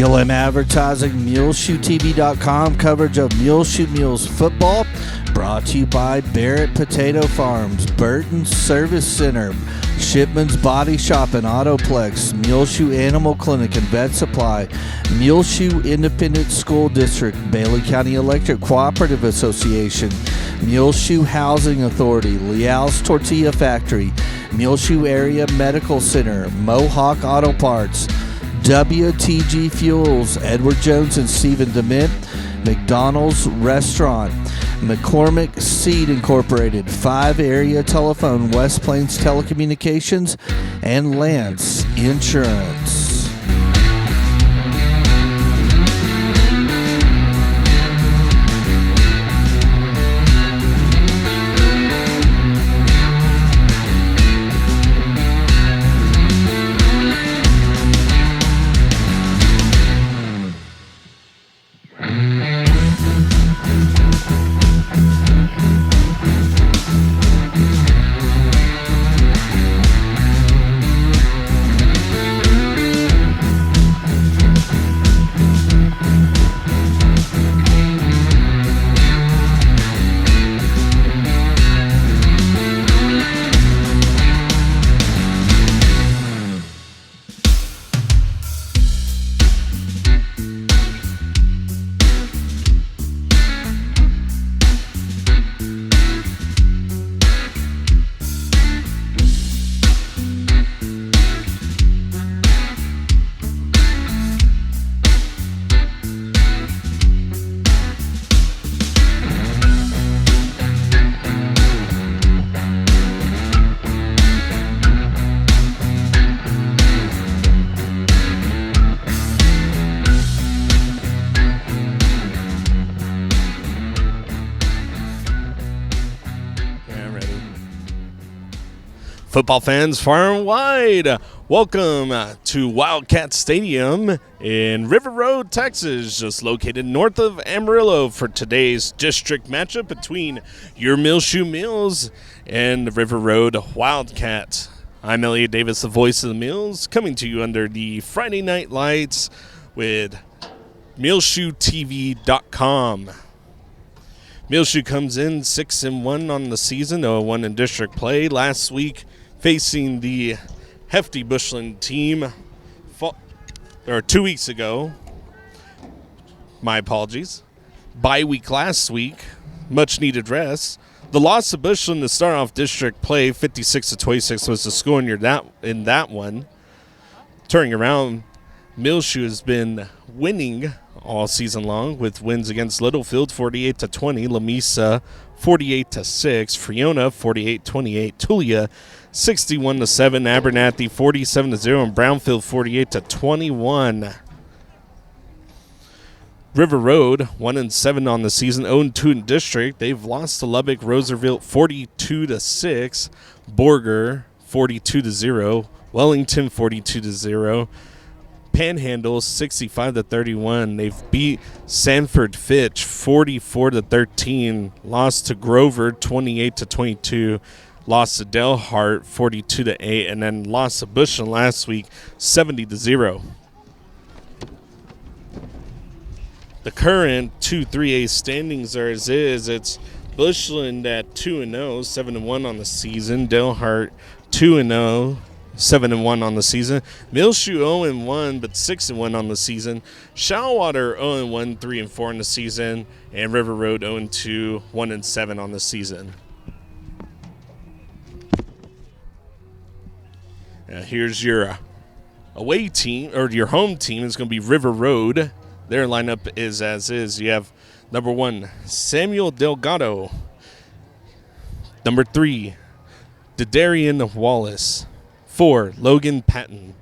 ULM Advertising, MuleshoeTV.com coverage of Muleshoe Mules football. Brought to you by Barrett Potato Farms, Burton Service Center, Shipman's Body Shop and Autoplex, Muleshoe Animal Clinic and Vet Supply, Muleshoe Independent School District, Bailey County Electric Cooperative Association, Muleshoe Housing Authority, Leal's Tortilla Factory, Muleshoe Area Medical Center, Mohawk Auto Parts, WTG Fuels, Edward Jones and Stephen Dement, McDonald's Restaurant, McCormick Seed Incorporated, 5 Area Telephone, West Plains Telecommunications, and Lance Insurance. Football fans far and wide, welcome to Wildcat Stadium in River Road, Texas, just located north of Amarillo for today's district matchup between your Muleshoe Mules and the River Road Wildcat. I'm Elliott Davis, the voice of the Mules, coming to you under the Friday Night Lights with MuleshoeTV.com. Muleshoe comes in 6-1 on the season, 0-1 in district play. Last week, facing the hefty Bushland team 2 weeks ago. My apologies. Bye week last week. Much needed rest. The loss to Bushland to start off district play, 56-26 was the score in that one. Turning around, Muleshoe has been winning all season long with wins against Littlefield 48-20, Lamesa 48-6, Friona 48-28, Tulia 61-7, Abernathy 47-0, and Brownfield 48-21. River Road 1-7 on the season, 0-2 in district. They've lost to Lubbock Roosevelt 42-6, Borger 42-0, Wellington 42-0. Panhandle 65-31. They've beat Sanford Fitch 44-13. Lost to Grover 28-22. Lost to Delhart 42-8, and then lost to Bushland last week 70-0. The current 2-3A standings are as is. It's Bushland at 2-0, 7-1 on the season. Delhart 2-0. 7-1 on the season. Muleshoe 0-1, but 6-1 on the season. Shallwater 0-1, 3-4 on the season, and River Road 0-2, 1-7 on the season. Here's your away team, or your home team is going to be River Road. Their lineup is as is. You have number 1, Samuel Delgado. Number 3, Dedarian Wallace. 4, Logan Patton.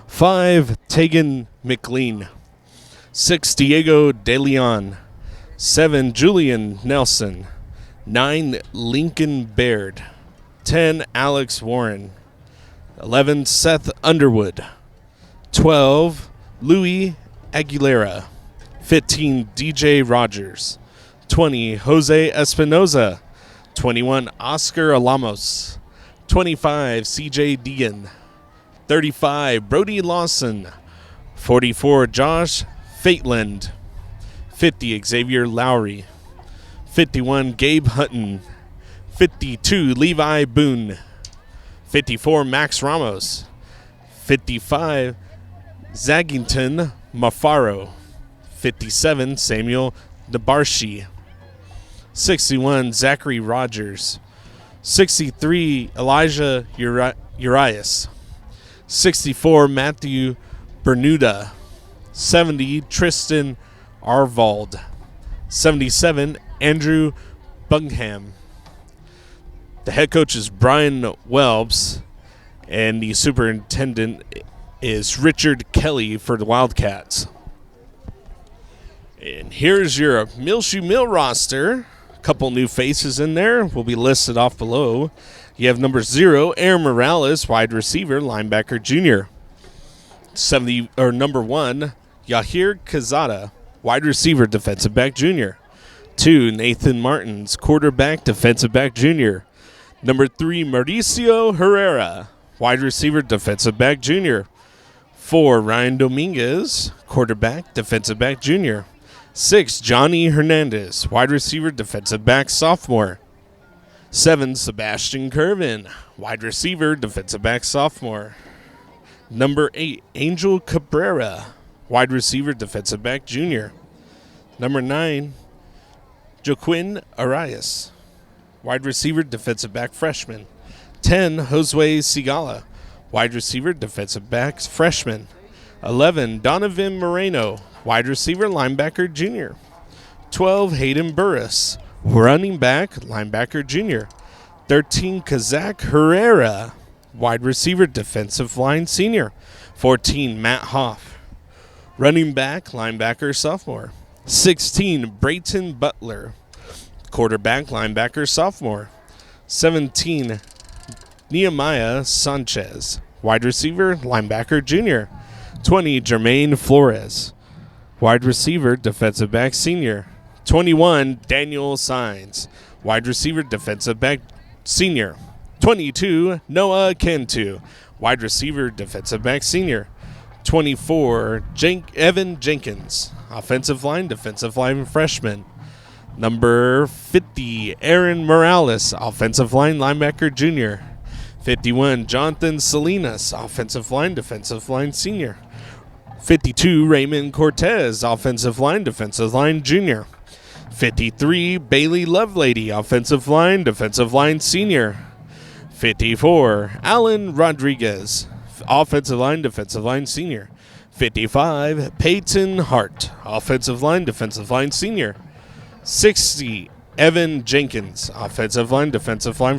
5, Tegan McLean. 6, Diego De Leon. 7, Julian Nelson. 9, Lincoln Baird. 10, Alex Warren. 11, Seth Underwood. 12, Louis Aguilera. 15, DJ Rogers. 20, Jose Espinoza. 21, Oscar Alamos. 25, CJ Deegan. 35, Brody Lawson. 44, Josh Fateland. 50, Xavier Lowry. 51, Gabe Hutton. 52, Levi Boone. 54, Max Ramos. 55, Zaggington Mafaro. 57, Samuel Nabarshi. 61, Zachary Rogers. 63, Elijah Urias. 64, Matthew Bernuda. 70, Tristan Arvald. 77, Andrew Bungham. The head coach is Brian Welbs, and the superintendent is Richard Kelly for the Wildcats. And here's your Muleshoe Mill roster. A couple new faces in there will be listed off below. You have number 0, Aaron Morales, wide receiver, linebacker, junior. Number 1, Yahir Kazada, wide receiver, defensive back, junior. 2, Nathan Martins, quarterback, defensive back, junior. Number 3, Mauricio Herrera, wide receiver, defensive back, junior. 4, Ryan Dominguez, quarterback, defensive back, junior. 6, Johnny Hernandez, wide receiver, defensive back, sophomore. 7, Sebastian Curvin, wide receiver, defensive back, sophomore. Number 8, Angel Cabrera, wide receiver, defensive back, junior. Number 9, Joaquin Arias, wide receiver, defensive back, freshman. 10, Josue Sigala, wide receiver, defensive back, freshman. 11, Donovan Moreno, wide receiver, linebacker, junior. 12, Hayden Burris, running back, linebacker, junior. 13, Kazak Herrera, wide receiver, defensive line, senior. 14, Matt Hoff, running back, linebacker, sophomore. 16, Brayton Butler, quarterback, linebacker, sophomore. 17, Nehemiah Sanchez, wide receiver, linebacker, junior. 20, Jermaine Flores, wide receiver, defensive back, senior. 21, Daniel Sines, wide receiver, defensive back, senior. 22, Noah Cantu, wide receiver, defensive back, senior. 24, Evan Jenkins, offensive line, defensive line, freshman. Number 50, Aaron Morales, offensive line, linebacker, junior. 51, Jonathan Salinas, offensive line, defensive line, senior. 52, Raymond Cortez, offensive line, defensive line, junior. 53, Bailey Lovelady, offensive line, senior. 54, Alan Rodriguez, offensive line, defensive line, senior. 55, Peyton Hart, offensive line, senior. 60, Evan Jenkins, offensive line,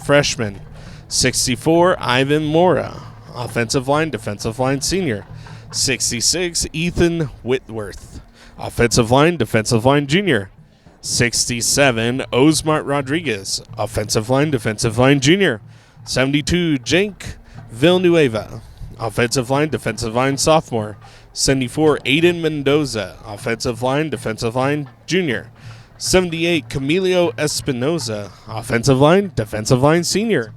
freshman. 64, Ivan Mora, offensive line, senior. 66, Ethan Whitworth, offensive line, junior. 67, Osmart Rodriguez, offensive line, junior. 72, Jake Villanueva, offensive line, sophomore. 74, Aiden Mendoza, offensive line, junior. 78, Camilo Espinoza, offensive line, senior.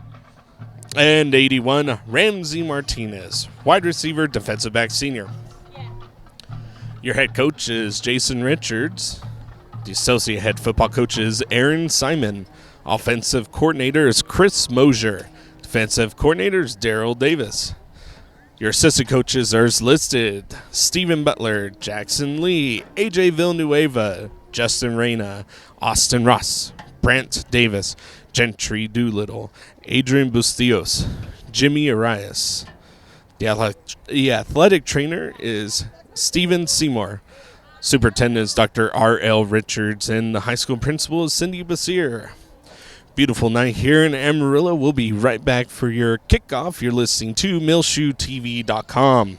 And 81, Ramsey Martinez, wide receiver, defensive back, senior. Your head coach is Jason Richards. The associate head football coach is Aaron Simon. Offensive coordinator is Chris Mosier. Defensive coordinator is Daryl Davis. Your assistant coaches are as listed: Stephen Butler, Jackson Lee, AJ Villanueva, Justin Reyna, Austin Ross, Brant Davis, Gentry Doolittle, Adrian Bustillos, Jimmy Arias. The athletic trainer is Stephen Seymour. Superintendent is Dr. R.L. Richards, and the high school principal is Cindy Basir. Beautiful night here in Amarillo. We'll be right back for your kickoff. You're listening to MuleshoeTV.com.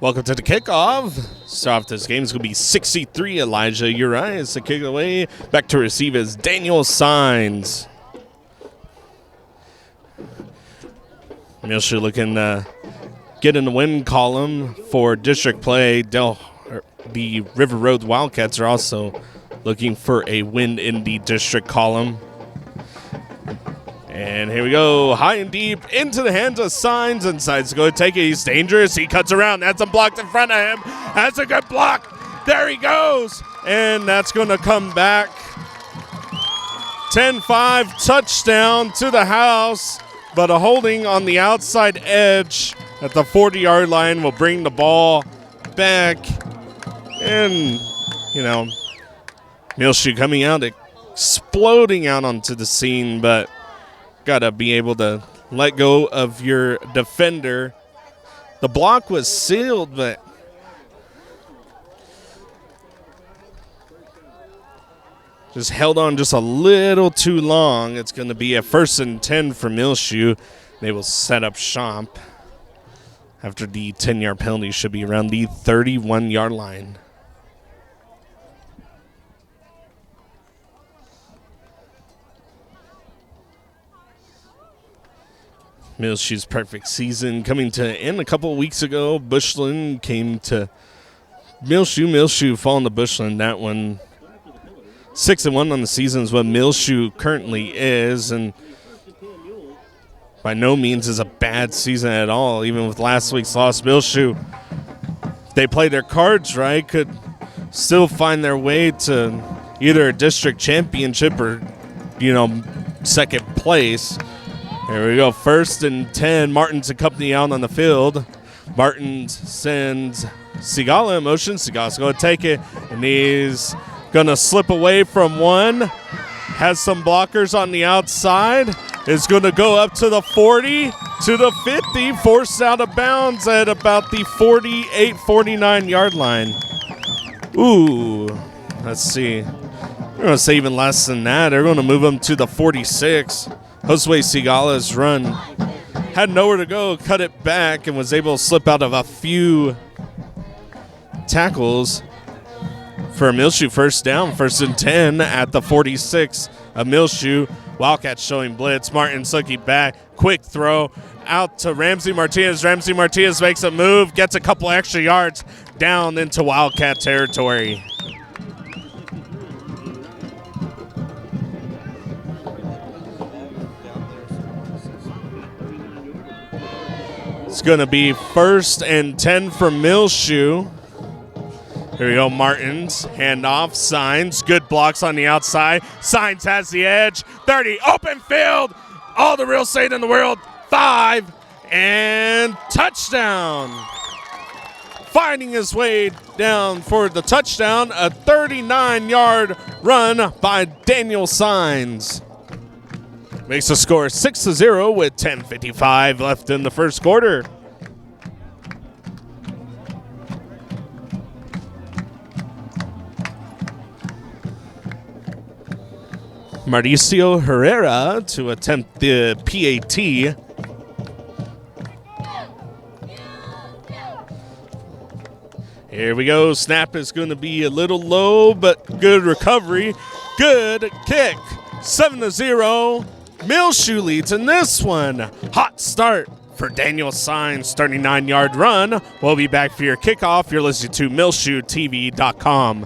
Welcome to the kickoff. Start off this game is going to be 63. Elijah Urias to kick it away. Back to receive is Daniel Sines. Muleshoe looking get in the win column for district play. The River Road Wildcats are also looking for a win in the district column. And here we go, high and deep into the hands of Signs, and Signs going to take it. He's dangerous. He cuts around. That's a block in front of him. That's a good block. There he goes. And that's going to come back. 10-5 touchdown to the house, but a holding on the outside edge at the 40-yard line will bring the ball back. And, Muleshoe coming out, exploding out onto the scene, but got to be able to let go of your defender. The block was sealed, but just held on just a little too long. It's going to be a 1st and 10 for Muleshoe. They will set up shop after the 10-yard penalty. Should be around the 31-yard line. Muleshoe's perfect season coming to an end a couple of weeks ago. Bushland came to Muleshoe. Muleshoe falling to Bushland. That one 6-1 on the season is what Muleshoe currently is, and by no means is a bad season at all. Even with last week's loss, Muleshoe, they played their cards right, could still find their way to either a district championship or, second place. Here we go, 1st and 10. Martin's accompanying out on the field. Martin sends Sigala in motion. Sigala's going to take it, and he's going to slip away from one. Has some blockers on the outside. Is going to go up to the 40, to the 50, forced out of bounds at about the 48, 49-yard line. Ooh, let's see. They're going to say even less than that. They're going to move him to the 46. Josue Sigala's run had nowhere to go, cut it back, and was able to slip out of a few tackles for a Muleshoe 1st down, 1st and 10 at the 46 of Muleshoe. Wildcats showing blitz. Martin's looking back. Quick throw out to Ramsey Martinez. Ramsey Martinez makes a move, gets a couple extra yards down into Wildcat territory. It's going to be 1st and 10 for Muleshoe. Here we go, Martins, handoff, Signs, good blocks on the outside. Signs has the edge, 30, open field, all the real estate in the world, 5, and touchdown. Finding his way down for the touchdown, a 39-yard run by Daniel Signs. Makes the score 6-0 with 10:55 left in the first quarter. Mauricio Herrera to attempt the PAT. Here we go. Snap is going to be a little low, but good recovery. Good kick. 7-0. Muleshoe leads in this one. Hot start for Daniel Signs, 39-yard run. We'll be back for your kickoff. You're listening to MuleshoeTV.com.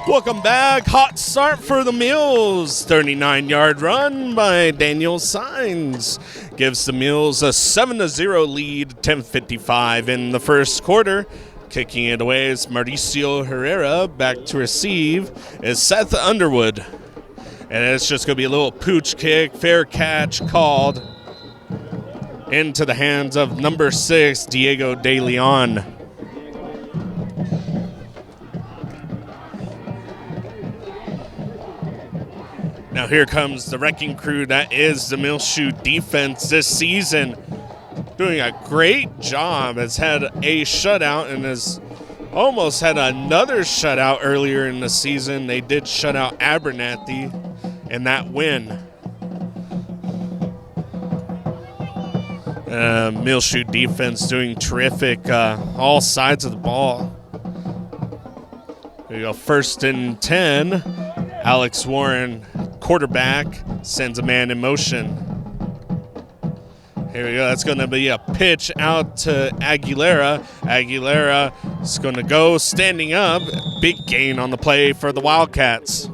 Welcome back. Hot start for the Mules. 39-yard run by Daniel Signs. Gives the Mules a 7-0 lead, 10:55 in the first quarter. Kicking it away is Mauricio Herrera. Back to receive is Seth Underwood. And it's just going to be a little pooch kick. Fair catch called into the hands of number 6, Diego De Leon. Now here comes the wrecking crew that is the Muleshoe defense this season. Doing a great job. Has had a shutout and has almost had another shutout earlier in the season. They did shut out Abernathy in that win. Muleshoe defense doing terrific, all sides of the ball. Here we go, 1st and 10. Alex Warren, quarterback, sends a man in motion. Here we go. That's going to be a pitch out to Aguilera. Aguilera is going to go standing up. Big gain on the play for the Wildcats.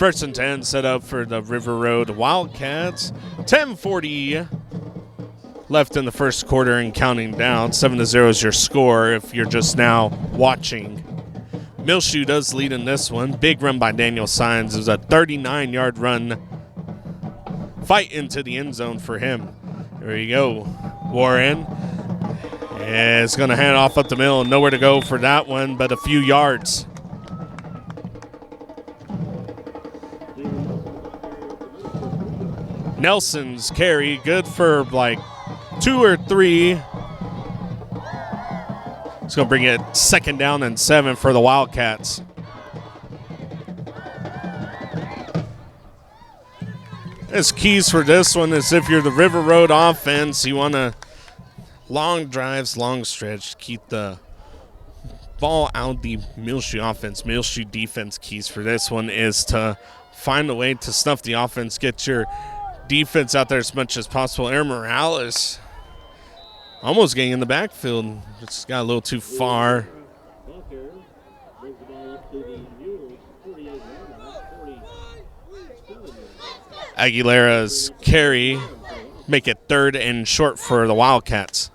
First and 10 set up for the River Road Wildcats. 10:40 left in the first quarter and counting down. 7-0 is your score if you're just now watching. Muleshoe does lead in this one. Big run by Daniel Sines. It was a 39-yard run. Fight into the end zone for him. There you go. Warren is going to hand off up the middle. Nowhere to go for that one, but a few yards. Nelson's carry, good for like 2 or 3. It's going to bring it second down and 7 for the Wildcats. His keys for this one is if you're the River Road offense, you want to long drives, long stretch, keep the ball out of the Muleshoe offense. Muleshoe defense keys for this one is to find a way to snuff the offense, get your defense out there as much as possible. Aaron Morales almost getting in the backfield. Just got a little too far. Aguilera's carry make it 3rd and short for the Wildcats.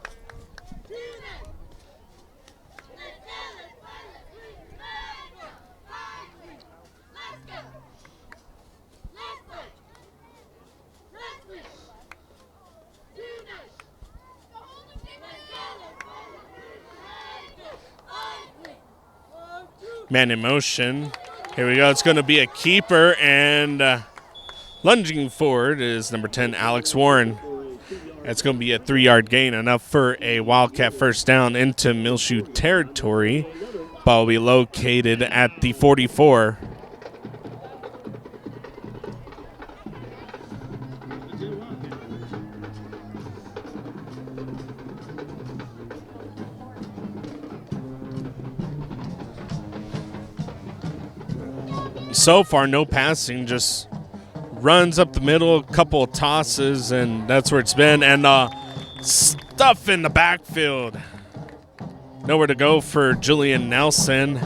Man in motion. Here we go. It's going to be a keeper, and lunging forward is number 10, Alex Warren. It's going to be a 3-yard gain, enough for a Wildcat first down into Muleshoe territory. Ball will be located at the 44. So far, no passing, just runs up the middle, a couple of tosses, and that's where it's been. And stuff in the backfield. Nowhere to go for Julian Nelson.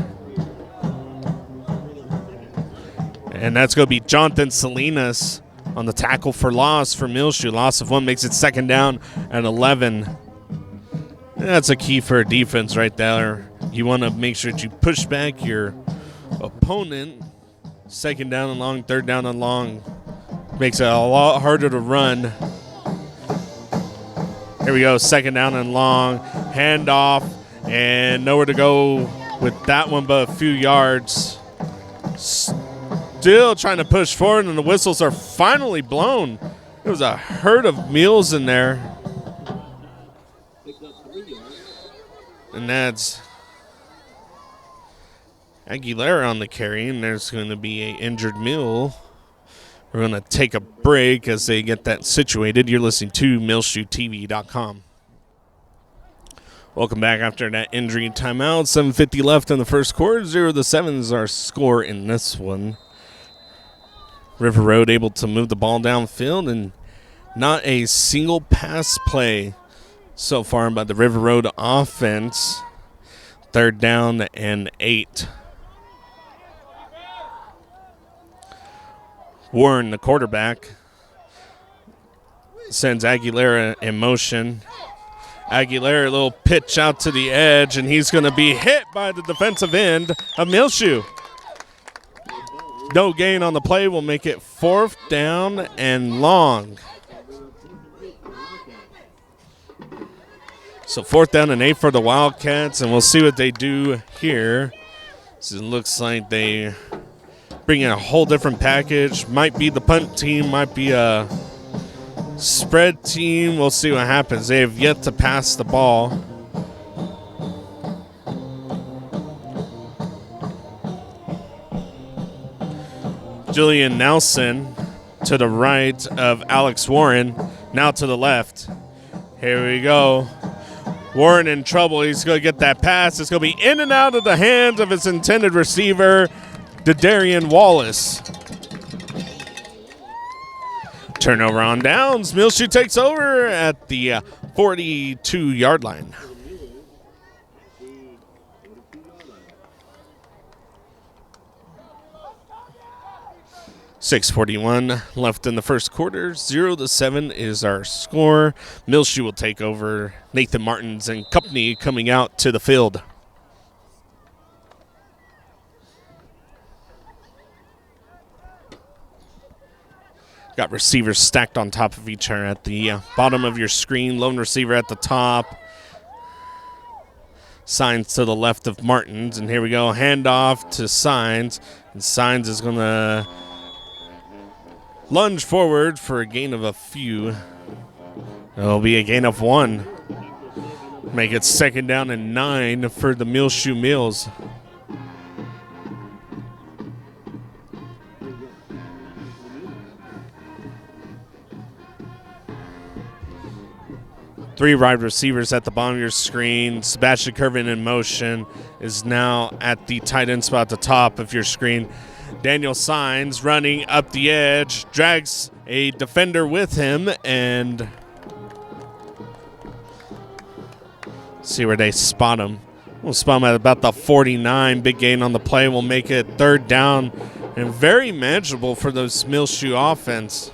And that's going to be Jonathan Salinas on the tackle for loss for Muleshoe. Loss of 1 makes it second down and 11. That's a key for a defense right there. You want to make sure that you push back your opponent. Second down and long, third down and long. Makes it a lot harder to run. Here we go, second down and long. Handoff, and nowhere to go with that one but a few yards. Still trying to push forward, and the whistles are finally blown. There was a herd of mules in there. And that's Aguilera on the carry, and there's going to be an injured mule. We're going to take a break as they get that situated. You're listening to MuleshoeTV.com. Welcome back after that injury timeout. 7:50 left in the first quarter. 0-7 is our score in this one. River Road able to move the ball downfield, and not a single pass play so far by the River Road offense. 3rd down and 8. Warren, the quarterback, sends Aguilera in motion. Aguilera, a little pitch out to the edge, and he's going to be hit by the defensive end of Muleshoe. No gain on the play will make it 4th down and long. So 4th down and 8 for the Wildcats, and we'll see what they do here. So it looks like they bring in a whole different package. Might be the punt team, might be a spread team. We'll see what happens. They have yet to pass the ball. Julian Nelson to the right of Alex Warren, now to the left. Here we go. Warren in trouble. He's going to get that pass. It's going to be in and out of the hands of his intended receiver, Darian Wallace. Turnover on downs. Muleshoe takes over at the 42-yard line. 6:41 left in the first quarter. 0-7 is our score. Muleshoe will take over. Nathan Martins and company coming out to the field. Got receivers stacked on top of each other at the bottom of your screen. Lone receiver at the top. Signs to the left of Martins. And here we go. Handoff to Signs. And Signs is going to lunge forward for a gain of a few. It'll be a gain of 1. Make it 2nd down and 9 for the Muleshoe Mules. Three wide receivers at the bottom of your screen. Sebastian Curvin in motion is now at the tight end spot at the top of your screen. Daniel Signs running up the edge, drags a defender with him, and see where they spot him. We'll spot him at about the 49. Big gain on the play will make it 3rd down and very manageable for those Muleshoe offense.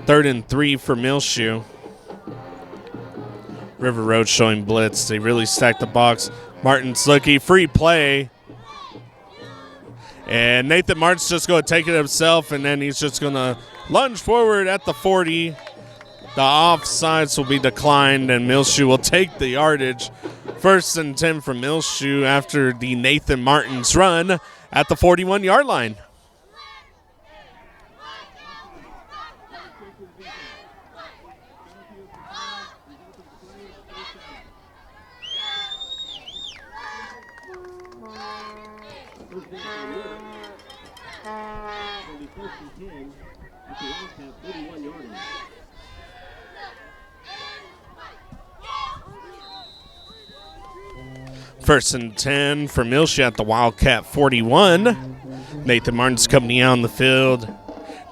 Third and 3 for Muleshoe. River Road showing blitz. They really stacked the box. Martin's looking, free play. And Nathan Martin's just going to take it himself, and then he's just going to lunge forward at the 40. The offsides will be declined, and Muleshoe will take the yardage. 1st and 10 for Muleshoe after the Nathan Martin's run at the 41-yard line. First and 10 for Muleshoe at the Wildcat 41. Nathan Martin's company out on the field.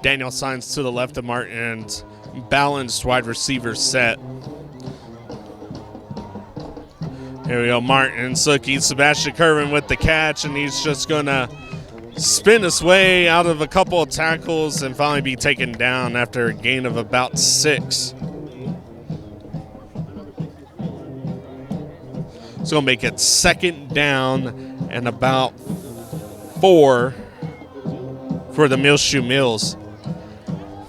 Daniel Signs to the left of Martin's. Balanced wide receiver set. Here we go, Martin's looking. Sebastian Curvin with the catch, and he's just going to spin his way out of a couple of tackles and finally be taken down after a gain of about 6. It's going to make it 2nd down and about 4 for the Muleshoe Mules.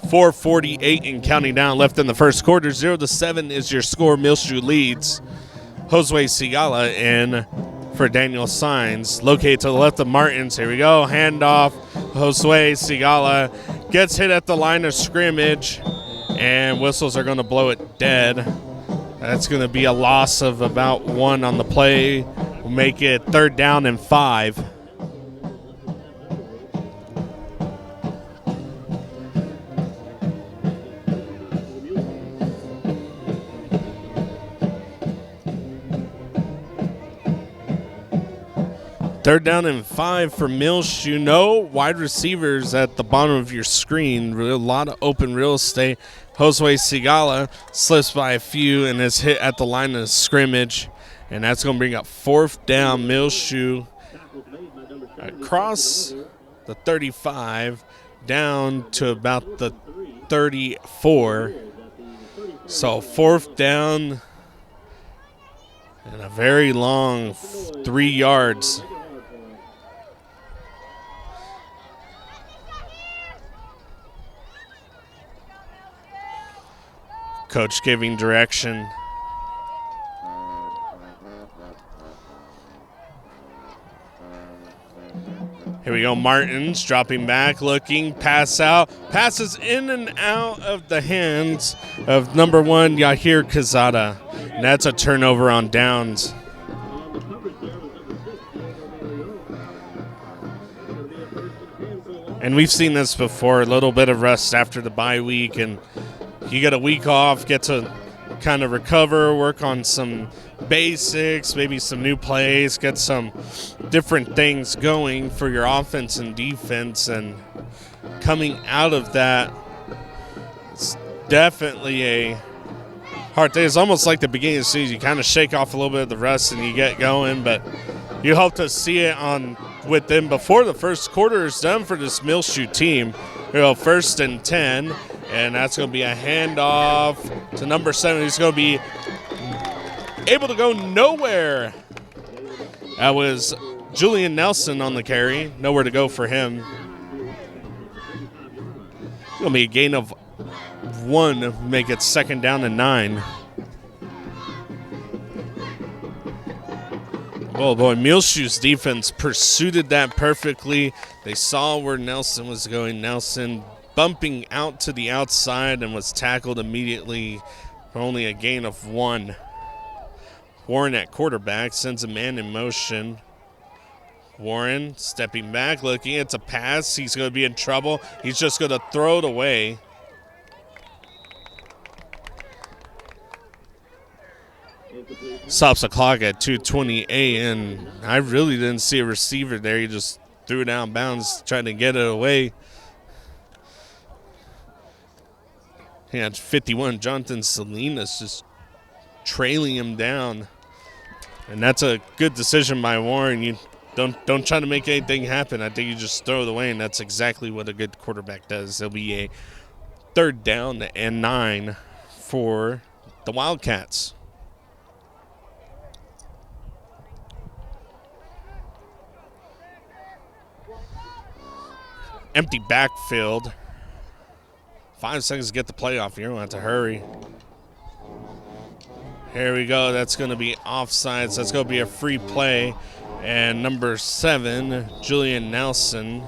4:48 and counting down left in the first quarter. 0-7 is your score. Muleshoe leads. Josue Sigala in for Daniel Signs. Located to the left of Martins. Here we go. Handoff. Josue Sigala gets hit at the line of scrimmage, and whistles are going to blow it dead. That's going to be a loss of about 1 on the play. We'll make it 3rd down and 5. Third down and 5 for Muleshoe. No wide receivers at the bottom of your screen. A lot of open real estate. Josue Sigala slips by a few and is hit at the line of scrimmage. And that's going to bring up 4th down. Muleshoe across the 35 down to about the 34. So 4th down and a very long 3 yards. Coach giving direction. Here we go, Martins dropping back, looking, pass out. Passes in and out of the hands of number 1, Yahir Kazada. And that's a turnover on downs. And we've seen this before, a little bit of rest after the bye week, and you get a week off, get to kind of recover, work on some basics, maybe some new plays, get some different things going for your offense and defense. And coming out of that, it's definitely a hard thing. It's almost like the beginning of the season. You kind of shake off a little bit of the rust and you get going, but you hope to see it on with them before the first quarter is done for this Muleshoe team. Here we go, 1st and 10, and that's going to be a handoff to number 7. He's going to be able to go nowhere. That was Julian Nelson on the carry. Nowhere to go for him. It's going to be a gain of 1, make it 2nd down and 9. Oh boy, Muleshoe's defense pursued that perfectly. They saw where Nelson was going. Nelson bumping out to the outside and was tackled immediately for only a gain of 1. Warren at quarterback sends a man in motion. Warren stepping back, looking. It's a pass. He's going to be in trouble. He's just going to throw it away. Stops the clock at 2:28, and I really didn't see a receiver there. He just threw it out of bounds, trying to get it away. He had 51. Jonathan Salinas just trailing him down, and that's a good decision by Warren. You don't try to make anything happen. I think you just throw it away, and that's exactly what a good quarterback does. It'll be a 3rd down and 9 for the Wildcats. Empty backfield. 5 seconds to get the play off. You're going to have to hurry. Here we go. That's going to be offsides. That's going to be a free play. And number 7, Julian Nelson.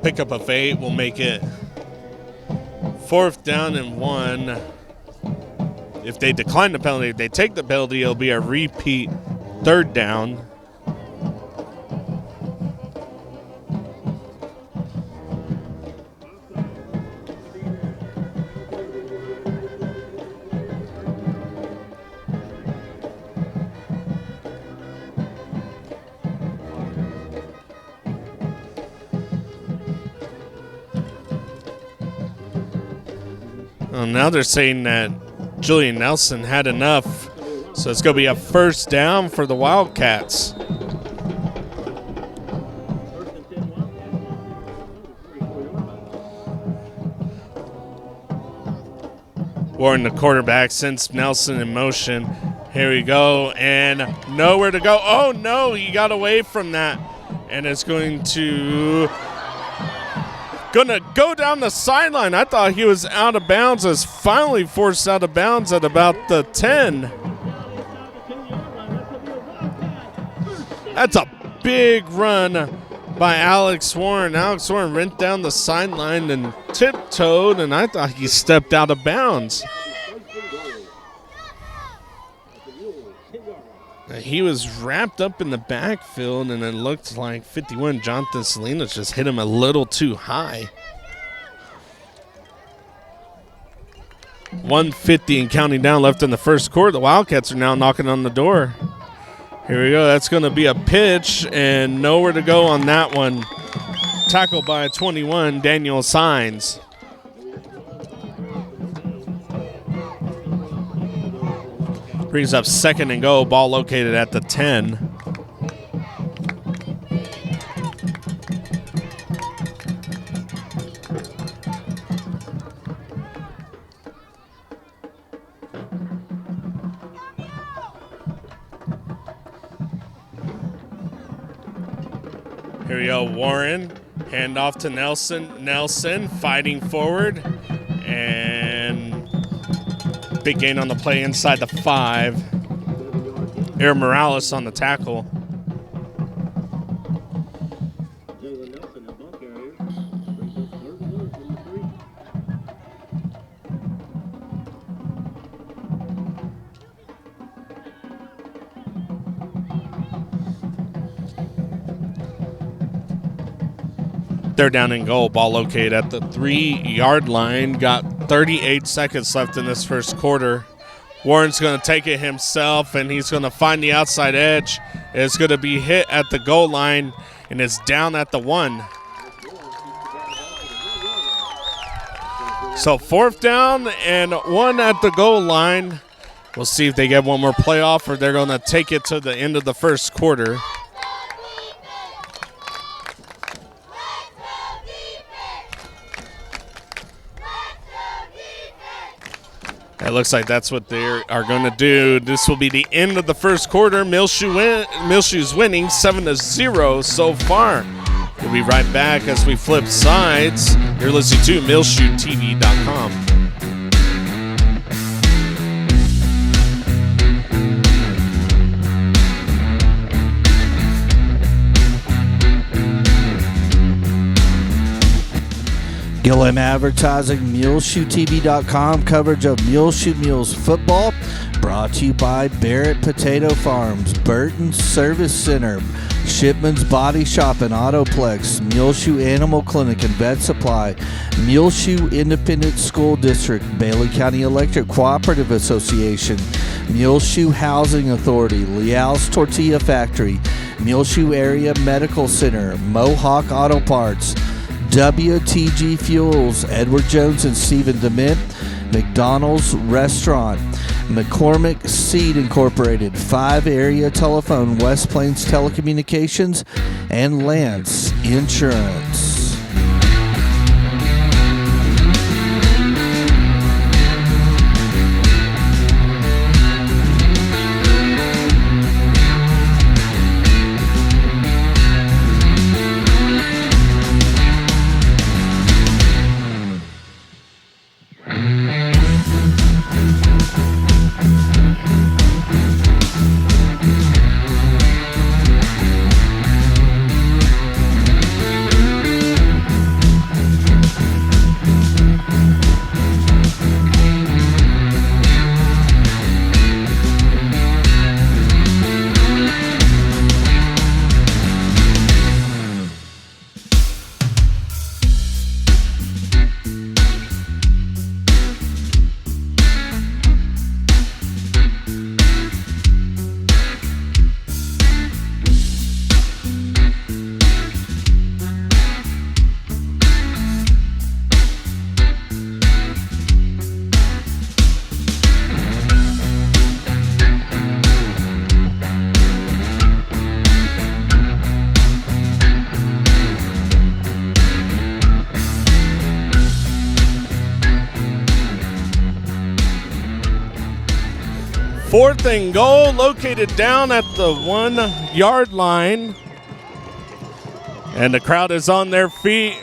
Pickup of 8 will make it 4th down and 1. If they decline the penalty, if they take the penalty, it'll be a repeat 3rd down. Well, now they're saying that Julian Nelson had enough, so it's going to be a 1st down for the Wildcats. Warren, the quarterback, sends Nelson in motion. Here we go, and nowhere to go. Oh, no, he got away from that, and it's going to go down the sideline. I thought he was out of bounds. Is finally forced out of bounds at about the 10. That's a big run by Alex Warren. Alex Warren went down the sideline and tiptoed, and I thought he stepped out of bounds. He was wrapped up in the backfield, and it looked like 51 Jonathan Salinas just hit him a little too high. 1:50 and counting down left in the first quarter. The Wildcats are now knocking on the door. Here we go. That's going to be a pitch, and nowhere to go on that one. Tackled by 21, Daniel Sines. Brings up 2nd and go. Ball located at the 10. Here we go. Warren. Hand off to Nelson. Nelson fighting forward. And big gain on the play inside the 5. Aaron Morales on the tackle. Third down and goal. Ball located at the 3-yard line. Got 38 seconds left in this first quarter. Warren's going to take it himself, and he's going to find the outside edge. It's going to be hit at the goal line, and it's down at the 1. So 4th down and 1 at the goal line. We'll see if they get one more play off or they're going to take it to the end of the first quarter. It looks like that's what they are going to do. This will be the end of the first quarter. Muleshoe's winning 7-0 so far. We'll be right back as we flip sides. You're listening to MuleshoeTV.com. Gillem Advertising, MuleshoeTV.com coverage of Muleshoe Mules football. Brought to you by Barrett Potato Farms, Burton Service Center, Shipman's Body Shop and Autoplex, Muleshoe Animal Clinic and Vet Supply, Muleshoe Independent School District, Bailey County Electric Cooperative Association, Muleshoe Housing Authority, Leal's Tortilla Factory, Muleshoe Area Medical Center, Mohawk Auto Parts, WTG Fuels, Edward Jones and Stephen Dement, McDonald's Restaurant, McCormick Seed Incorporated, 5 Area Telephone, West Plains Telecommunications, and Lance Insurance. Fourth and goal, located down at the 1-yard line. And the crowd is on their feet.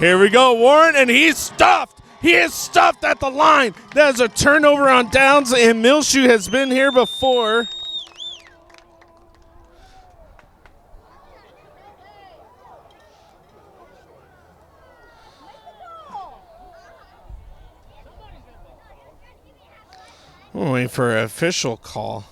Here we go, Warren, and he's stuffed. He is stuffed at the line. There's a turnover on downs, and Muleshoe has been here before. I'm waiting for an official call.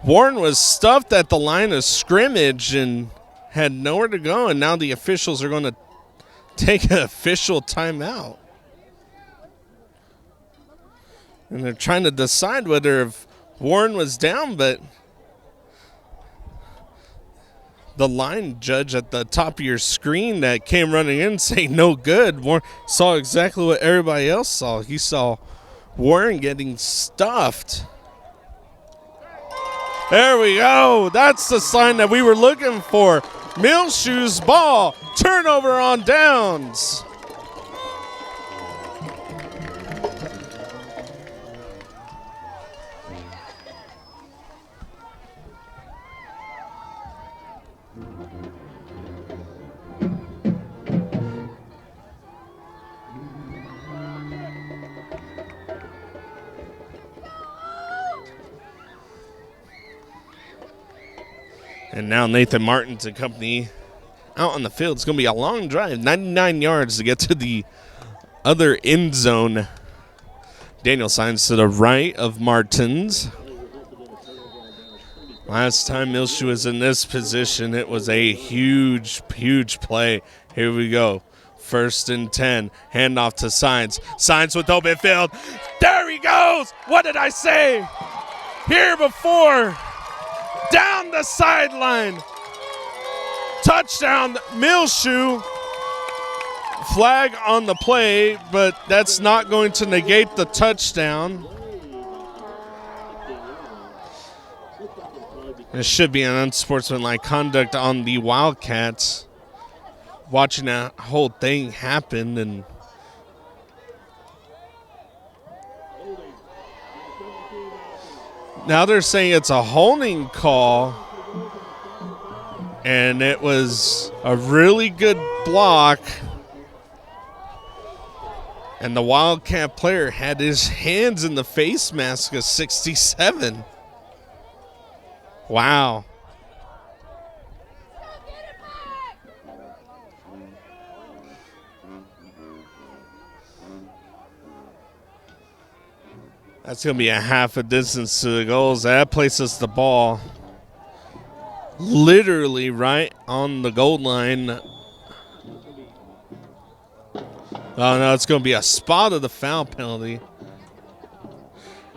Warren was stuffed at the line of scrimmage and had nowhere to go, and now the officials are going to take an official timeout. And they're trying to decide whether if Warren was down, but the line judge at the top of your screen that came running in saying no good, Warren saw exactly what everybody else saw. He saw Warren getting stuffed. There we go. That's the sign that we were looking for. Muleshoe's ball. Turnover on downs. And now Nathan Martins and company out on the field. It's going to be a long drive, 99 yards to get to the other end zone. Daniel signs to the right of Martins. Last time Muleshoe was in this position, it was a huge, huge play. Here we go. First and 10. Handoff to Signs. Signs with open field. There he goes. What did I say? Here before. Down the sideline. Touchdown, Muleshoe. Flag on the play, but that's not going to negate the touchdown. It should be an unsportsmanlike conduct on the Wildcats. Watching that whole thing happen, and now they're saying it's a holding call, and it was a really good block. And the Wildcat player had his hands in the face mask of 67. Wow. That's going to be a half a distance to the goals. That places the ball literally right on the goal line. Oh, no, it's going to be a spot of the foul penalty.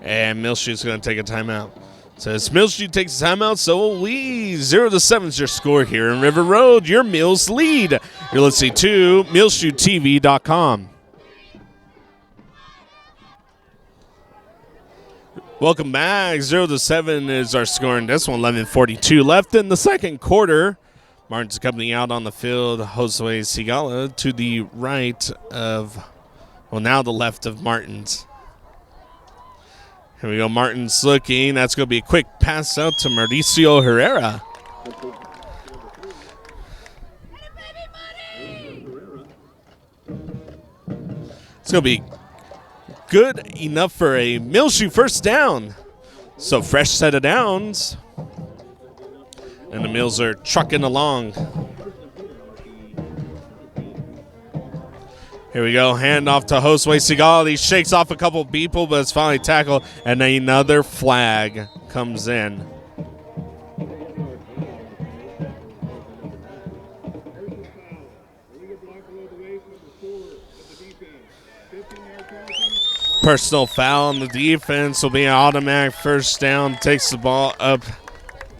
And Muleshoe's going to take a timeout. So as Muleshoe takes a timeout, so will we. 0-7 is your score here in River Road. Your Mules lead. You're listening to MuleshoeTV.com. Welcome back. 0-7 is our score in this one. 11:42 left in the second quarter. Martin's company out on the field. Josue Sigala to the right of, well, now the left of Martin's. Here we go. Martin's looking. That's going to be a quick pass out to Mauricio Herrera. It's going to be good enough for a Muleshoe first down. So fresh set of downs. And the Mules are trucking along. Here we go. Hand off to Josue Sigala. He shakes off a couple people, but it's finally tackled. And another flag comes in. Personal foul on the defense will be an automatic first down. Takes the ball up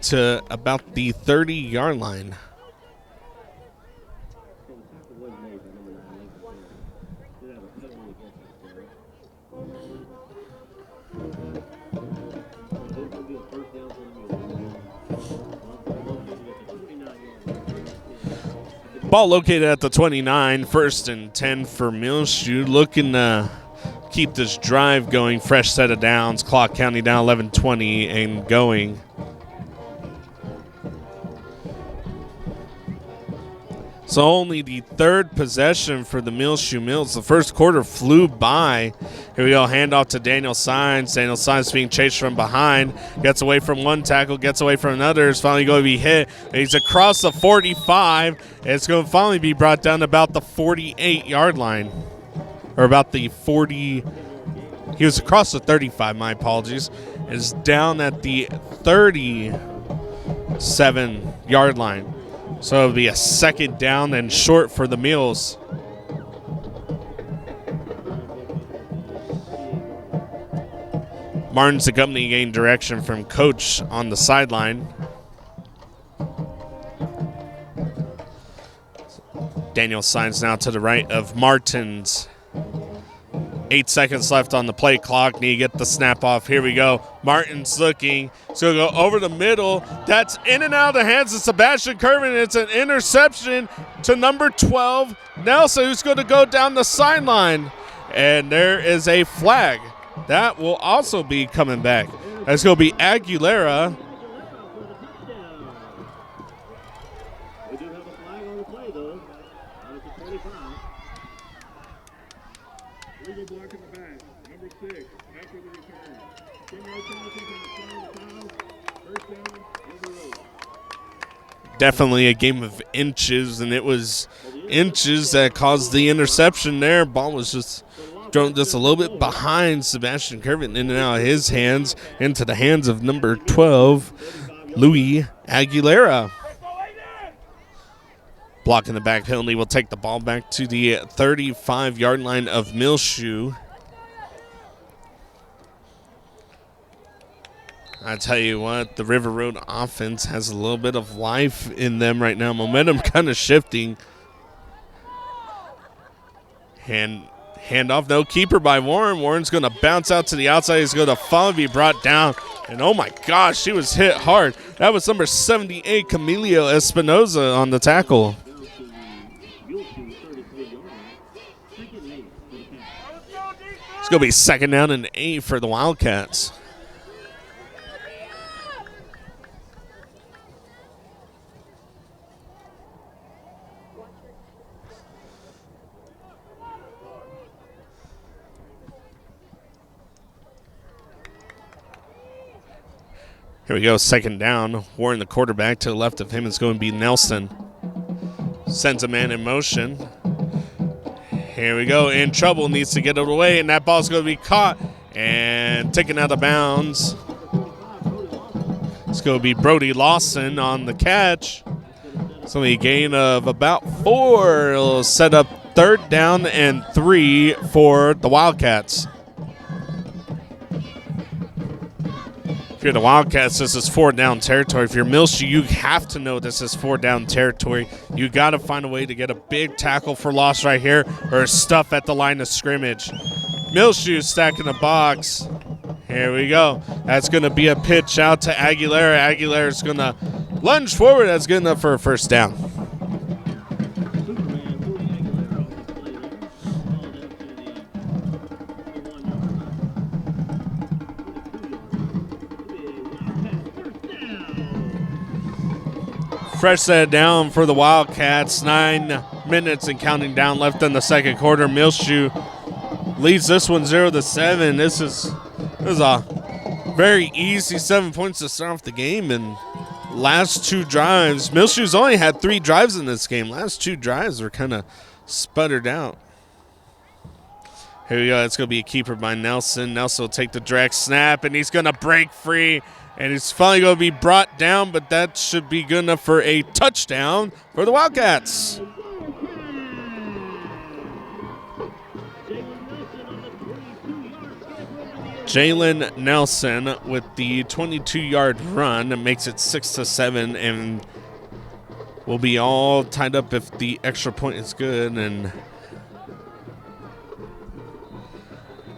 to about the 30-yard line. Ball located at the 29, first and 10 for Muleshoe. Looking to keep this drive going. Fresh set of downs. Clock counting down 11:20 and going. So only the third possession for the Muleshoe Mules. The first quarter flew by. Here we go. Handoff to Daniel Signs. Daniel Signs being chased from behind. Gets away from one tackle. Gets away from another. Is finally going to be hit. He's across the 45. It's going to finally be brought down to about the 48-yard line. Or about the 40. He was across the 35. My apologies. It's down at the 37-yard line. So it'll be a second down and short for the Mules. Martin's accompanying gain direction from coach on the sideline. Daniel Signs now to the right of Martins. 8 seconds left on the play clock. Need to get the snap off. Here we go. Martin's looking. So go over the middle. That's in and out of the hands of Sebastian Kervin. It's an interception to number 12, Nelson, who's going to go down the sideline. And there is a flag. That will also be coming back. That's going to be Aguilera. We do have a flag on the play, though. That is a 25. Legal block in the back. Number 6, after the return. First down, River Road. Definitely a game of inches, and it was inches that caused the interception there. Ball was just thrown just a little bit behind Sebastian Kervin, in and out of his hands, into the hands of number 12, Louis Aguilera. Blocking the back penalty will take the ball back to the 35-yard line of Muleshoe. I tell you what, the River Road offense has a little bit of life in them right now. Momentum kind of shifting. Handoff, no keeper by Warren. Warren's going to bounce out to the outside. He's going to fall and be brought down. And oh my gosh, she was hit hard. That was number 78, Camilo Espinoza, on the tackle. It's going to be 2nd down and 8 for the Wildcats. Here we go, 2nd down. Warren, the quarterback, to the left of him is going to be Nelson. Sends a man in motion. Here we go, in trouble, needs to get it away, and that ball's going to be caught and taken out of bounds. It's going to be Brody Lawson on the catch. It's going to be a gain of about 4. It'll set up 3rd down and 3 for the Wildcats. If you're the Wildcats, this is 4th down territory. If you're Muleshoe, you have to know this is 4th down territory. You got to find a way to get a big tackle for loss right here or stuff at the line of scrimmage. Muleshoe stacking the box. Here we go. That's going to be a pitch out to Aguilera. Aguilera's going to lunge forward. That's good enough for a 1st down. Fresh set down for the Wildcats. 9 minutes and counting down left in the 2nd quarter. Muleshoe leads this one 0-7. This is a very easy 7 points to start off the game. And last 2 drives, Muleshoe's only had 3 drives in this game. Last 2 drives were kind of sputtered out. Here we go. It's going to be a keeper by Nelson. Nelson will take the direct snap, and he's going to break free. And he's finally going to be brought down, but that should be good enough for a touchdown for the Wildcats. Jalen Nelson with the 22-yard run makes it 6-7, and we'll be all tied up if the extra point is good. And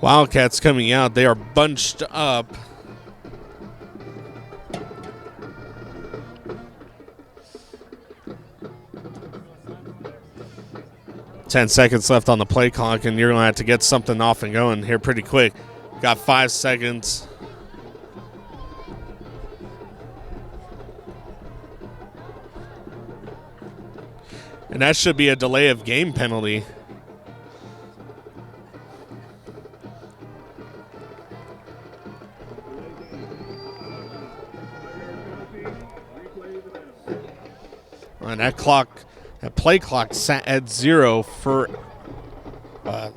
Wildcats coming out. They are bunched up. 10 seconds left on the play clock, and you're going to have to get something off and going here pretty quick. Got 5 seconds. And that should be a delay of game penalty. And that play clock sat at 0 for a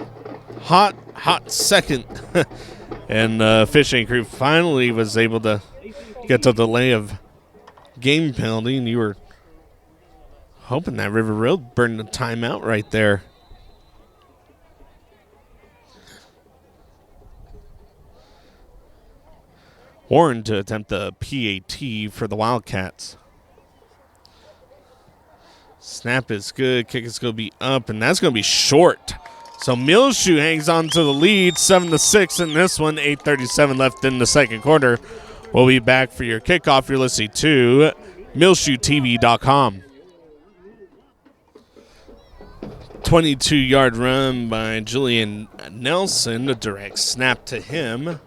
hot second. And fishing crew finally was able to get the delay of game penalty, and you were hoping that River Road burned the timeout right there. Warren to attempt the PAT for the Wildcats. Snap is good. Kick is going to be up, and that's going to be short. So Muleshoe hangs on to the lead, 7-6 in this one. 8:37 left in the 2nd quarter. We'll be back for your kickoff. You're listening to MuleshoeTV.com. 22-yard run by Julian Nelson. A direct snap to him.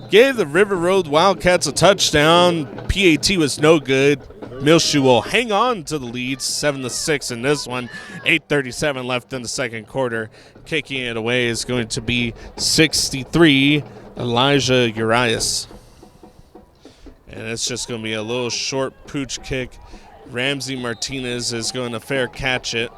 Gave the River Road Wildcats a touchdown. PAT was no good. Muleshoe will hang on to the lead, 7-6 in this one. 8:37 left in the 2nd quarter. Kicking it away is going to be 63, Elijah Urias. And it's just going to be a little short pooch kick. Ramsey Martinez is going to fair catch it.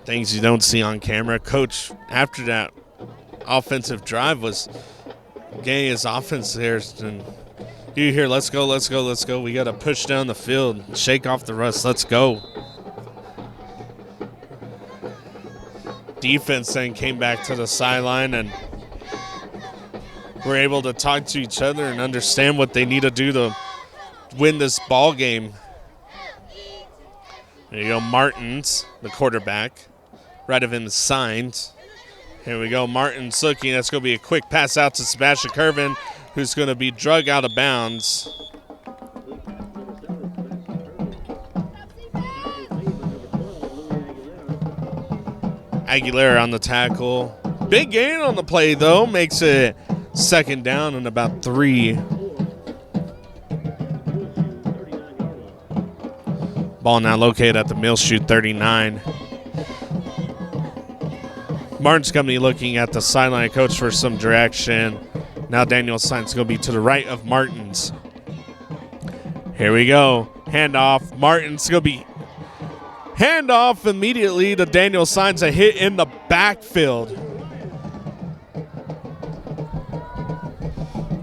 Things you don't see on camera. Coach, after that offensive drive was Gay's offense there. And you hear, let's go, let's go, let's go. We got to push down the field, shake off the rust. Let's go. Defense then came back to the sideline and were able to talk to each other and understand what they need to do to win this ball game. There you go, Martins, the quarterback. Right of him is signed. Here we go, Martins looking. That's going to be a quick pass out to Sebastian Curvin, who's going to be drug out of bounds. Aguilera on the tackle. Big gain on the play, though. Makes it second down and about 3. Ball now located at the Muleshoe 39. Martin's company looking at the sideline coach for some direction. Now Daniel Sign's going to be to the right of Martin's. Here we go. Handoff. Martin's going to be handoff immediately to Daniel Signs. A hit in the backfield.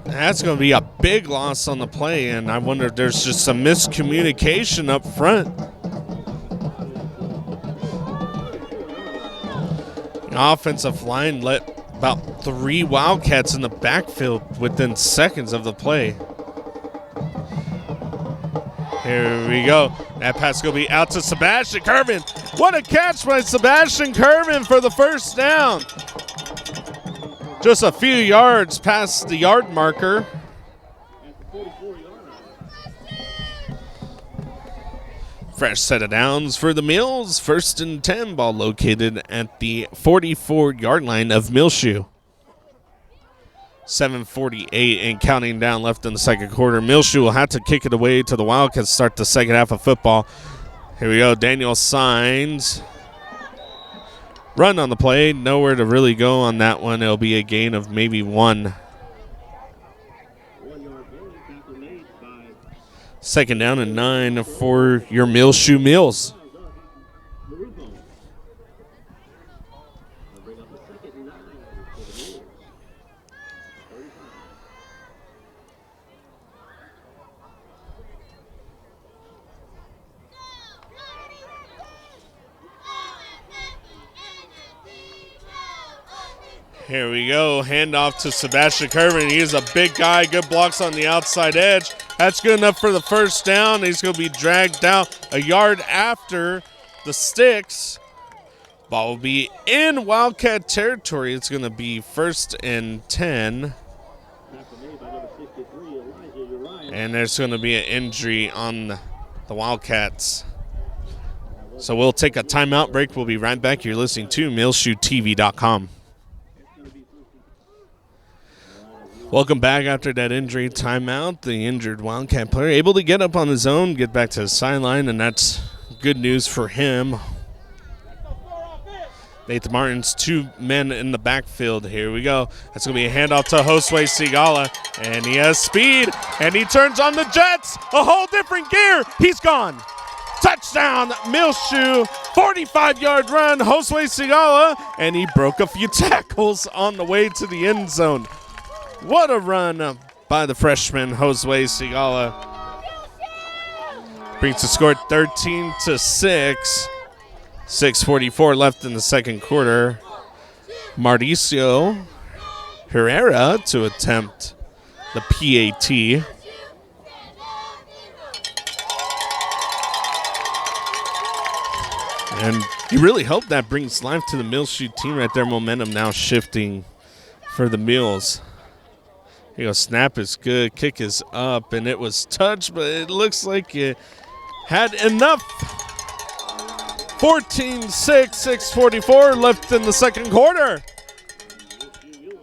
That's going to be a big loss on the play, and I wonder if there's just some miscommunication up front. The offensive line let about 3 Wildcats in the backfield within seconds of the play. Here we go. That pass is going to be out to Sebastian Curvin. What a catch by Sebastian Curvin for the first down. Just a few yards past the yard marker. Fresh set of downs for the Mules. 1st and 10, ball located at the 44-yard line of Muleshoe. 7:48 and counting down left in the second quarter. Muleshoe will have to kick it away to the Wildcats to start the second half of football. Here we go. Daniel Signs. Run on the play. Nowhere to really go on that one. It'll be a gain of maybe 1. Second down and 9 for your Muleshoe Mules. Here we go. Handoff to Sebastian Curvin. He is a big guy. Good blocks on the outside edge. That's good enough for the first down. He's going to be dragged out a yard after the sticks. Ball will be in Wildcat territory. It's going to be 1st and 10. And there's going to be an injury on the Wildcats. So we'll take a timeout break. We'll be right back. You're listening to MuleshoeTV.com. Welcome back after that injury timeout. The injured Wildcat player able to get up on his own, get back to the sideline, and that's good news for him. Nathan Martin's 2 men in the backfield. Here we go. That's going to be a handoff to Josue Sigala, and he has speed, and he turns on the Jets. A whole different gear. He's gone. Touchdown, Muleshoe. 45-yard run, Josue Sigala, and he broke a few tackles on the way to the end zone. What a run by the freshman, Josue Sigala. Brings the score 13-6. 6:44 left in the second quarter. Mauricio Herrera to attempt the PAT. And you really hope that brings life to the Muleshoe team right there. Momentum now shifting for the Mules. Here you go. Snap is good. Kick is up, and it was touched, but it looks like it had enough. 14-6, 6:44 left in the second quarter.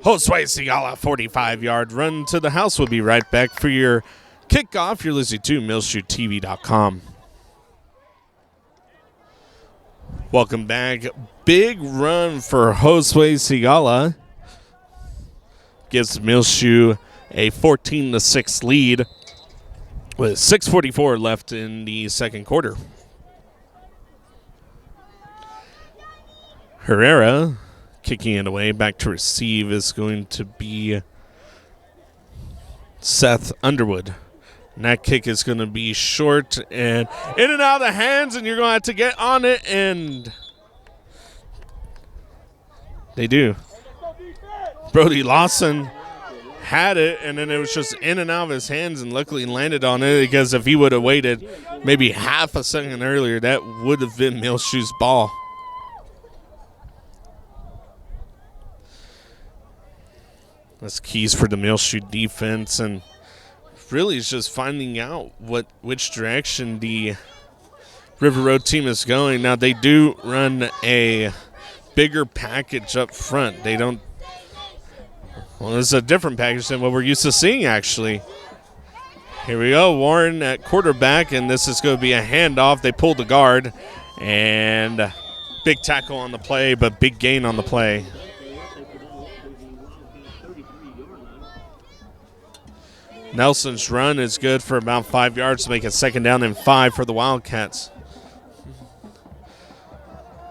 Josue Sigala, 45-yard run to the house. We'll be right back for your kickoff. You're listening to MuleshoeTV.com. Welcome back. Big run for Josue Sigala. Gives Muleshoe a 14-6 lead with 6:44 left in the second quarter. Herrera kicking it away. Back to receive is going to be Seth Underwood. And that kick is going to be short and in and out of the hands, and you're going to have to get on it, and they do. Brody Lawson had it, and then it was just in and out of his hands, and luckily landed on it, because if he would have waited maybe half a second earlier, that would have been Muleshoe's ball. That's keys for the Muleshoe defense, and really is just finding out which direction the River Road team is going. Now, they do run a bigger package up front. They don't. Well, this is a different package than what we're used to seeing, actually. Here we go, Warren at quarterback, and this is going to be a handoff. They pull the guard, and big tackle on the play, but big gain on the play. Nelson's run is good for about 5 yards to make it 2nd down and 5 for the Wildcats.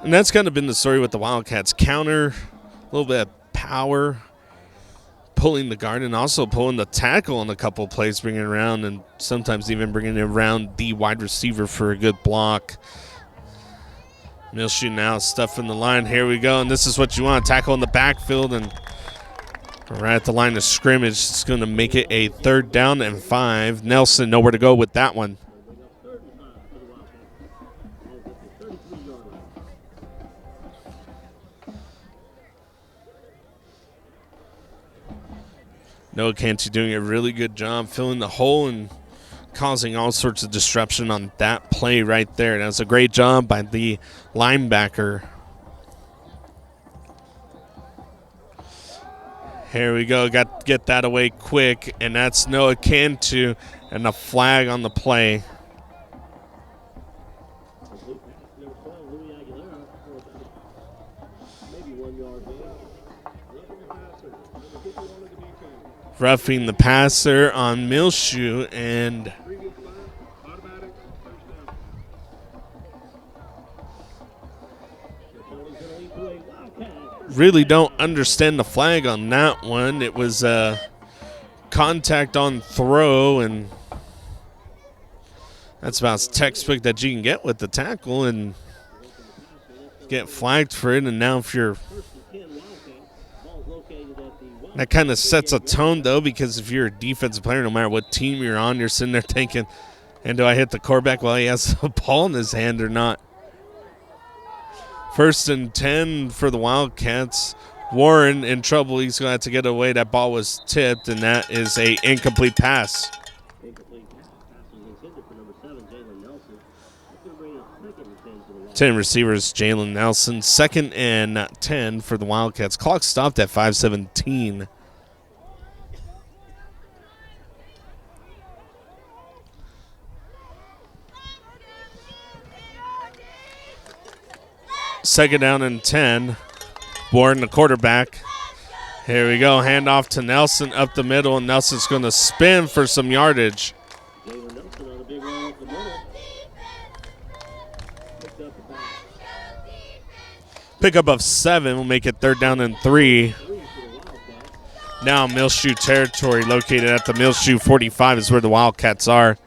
And that's kind of been the story with the Wildcats. Counter, a little bit of power, pulling the guard, and also pulling the tackle on a couple of plays, bringing it around, and sometimes even bringing it around the wide receiver for a good block. Muleshoe now stuffing the line. Here we go, and this is what you want. Tackle in the backfield, and right at the line of scrimmage. It's going to make it a 3rd down and 5. Nelson nowhere to go with that one. Noah Canty doing a really good job filling the hole and causing all sorts of disruption on that play right there. That was a great job by the linebacker. Here we go. Got to get that away quick, and that's Noah Cantu, and a flag on the play. Roughing the passer on Muleshoe, and really don't understand the flag on that one. It was contact on throw, and that's about as textbook that you can get with the tackle and get flagged for it. And now if you're that kind of sets a tone, though, because if you're a defensive player, no matter what team you're on, you're sitting there thinking, and do I hit the quarterback while he has a ball in his hand or not? 1st and 10 for the Wildcats. Warren in trouble. He's going to have to get away. That ball was tipped, and that is a incomplete pass. 10 receivers, Jalen Nelson. 2nd and 10 for the Wildcats. Clock stopped at 5:17. Second down and 10. Warren, the quarterback. Here we go. Handoff to Nelson up the middle, and Nelson's going to spin for some yardage. Pickup of 7 will make it 3rd down and 3. Now Muleshoe territory, located at the Muleshoe 45 is where the Wildcats are.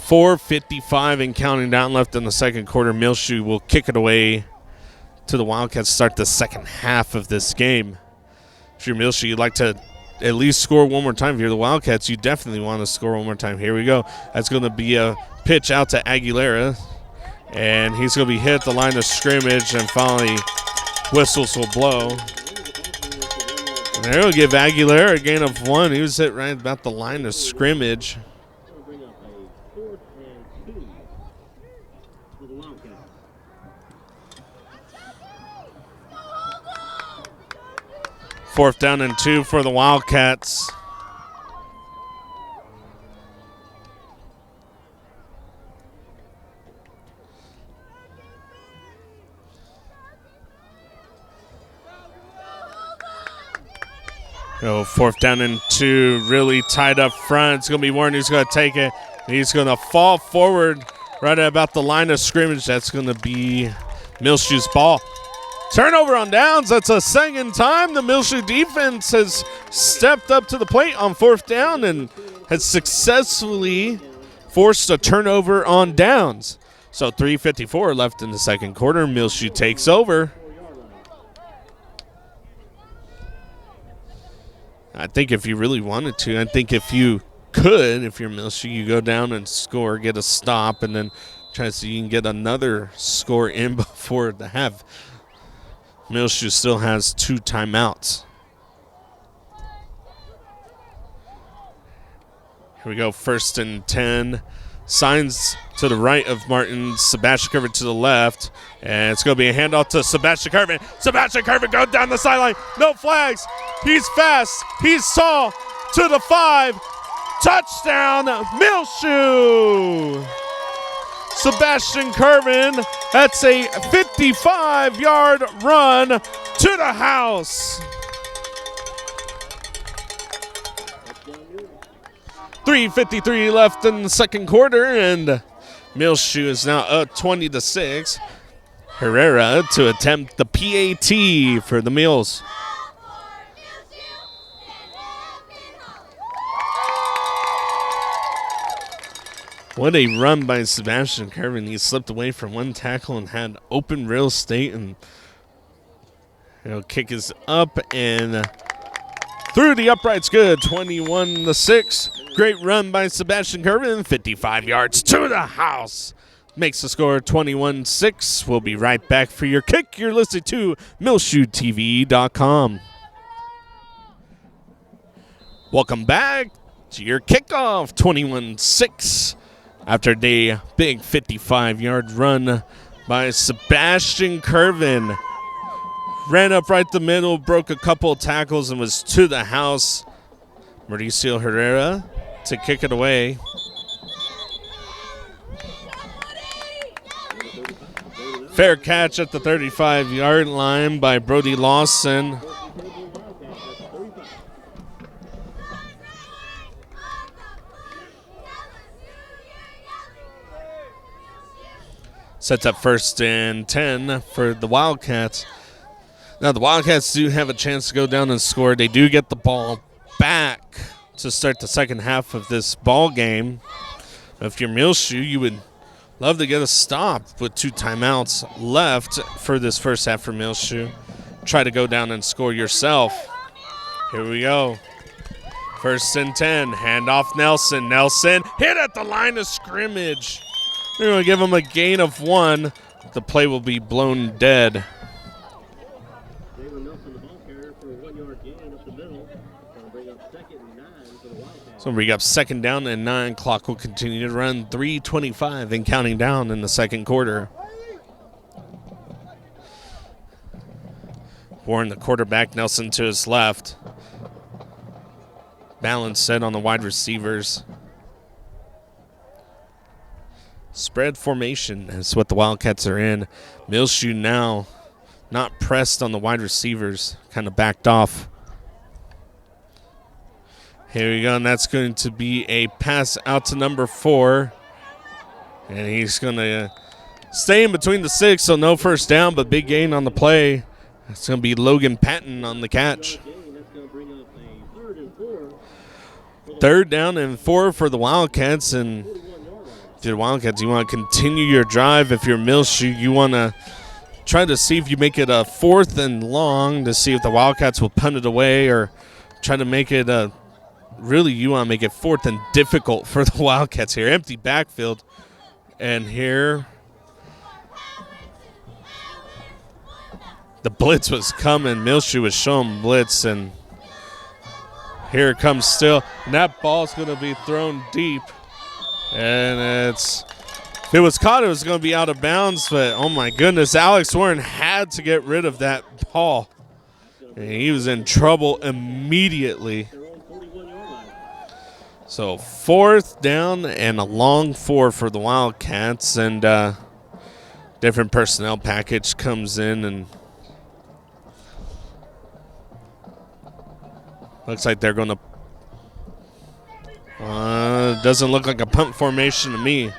4:55 and counting down left in the 2nd quarter. Muleshoe will kick it away to the Wildcats to start the 2nd half of this game. If you're Muleshoe, you'd like to at least score one more time. If you're the Wildcats, you definitely want to score one more time. Here we go. That's going to be a pitch out to Aguilera. And he's going to be hit at the line of scrimmage, and finally whistles will blow. And there will give Aguilera a gain of 1. He was hit right about the line of scrimmage. Fourth down and 2 for the Wildcats. Oh, 4th down and 2, really tied up front. It's going to be Warren who's going to take it. He's going to fall forward right at about the line of scrimmage. That's going to be Muleshoe's ball. Turnover on downs. That's a second time the Muleshoe defense has stepped up to the plate on 4th down and has successfully forced a turnover on downs. So 3:54 left in the second quarter. Muleshoe takes over. I think if you really wanted to, I think if you could, if you're Muleshoe, you go down and score, get a stop, and then try to see you can get another score in before the half. Muleshoe still has 2 timeouts. Here we go, 1st and 10. Signs to the right of Martin, Sebastian Curvin to the left. And it's going to be a handoff to Sebastian Curvin. Sebastian Curvin goes down the sideline. No flags. He's fast. He's tall. To the 5. Touchdown, Muleshoe. Sebastian Curvin, that's a 55-yard run to the house. 3:53 left in the second quarter, and Muleshoe is now up 20-6. Herrera to attempt the PAT for the Mules. What a run by Sebastian Curvin. He slipped away from one tackle and had open real estate, and he'll kick his up and through the uprights. Good. 21-6. Great run by Sebastian Curvin. 55 yards to the house. Makes the score 21-6. We'll be right back for your kick. You're listening to MuleshoeTV.com. Welcome back to your kickoff. 21-6. After the big 55-yard run by Sebastian Curvin. Ran up right the middle, broke a couple of tackles, and was to the house. Mauricio Herrera to kick it away. Fair catch at the 35-yard line by Brody Lawson. Sets up 1st and 10 for the Wildcats. Now, the Wildcats do have a chance to go down and score. They do get the ball back to start the second half of this ball game. If you're Muleshoe, you would love to get a stop with 2 timeouts left for this first half for Muleshoe. Try to go down and score yourself. Here we go. 1st and 10. Handoff Nelson. Nelson hit at the line of scrimmage. We're going to give him a gain of 1. The play will be blown dead. So we got 2nd down and 9. Clock will continue to run. 3:25 and counting down in the second quarter. Warren, the quarterback, Nelson to his left. Balance set on the wide receivers. Spread formation is what the Wildcats are in. Muleshoe now not pressed on the wide receivers, kind of backed off. Here we go, and that's going to be a pass out to number 4. And he's going to stay in between the 6, so no first down, but big gain on the play. It's going to be Logan Patton on the catch. 3rd down and 4 for the Wildcats, and if you're the Wildcats, you want to continue your drive. If you're Muleshoe, you want to try to see if you make it a 4th and long to see if the Wildcats will punt it away, or try to make it a really, you want to make it 4th and difficult for the Wildcats here. Empty backfield. And here, the blitz was coming. Muleshoe was showing blitz, and here it comes still. And that ball's going to be thrown deep. And if it was caught, it was going to be out of bounds. But, oh, my goodness, Alex Warren had to get rid of that ball. And he was in trouble immediately. So 4th down and a long 4 for the Wildcats, and different personnel package comes in, and looks like they're going to doesn't look like a punt formation to me.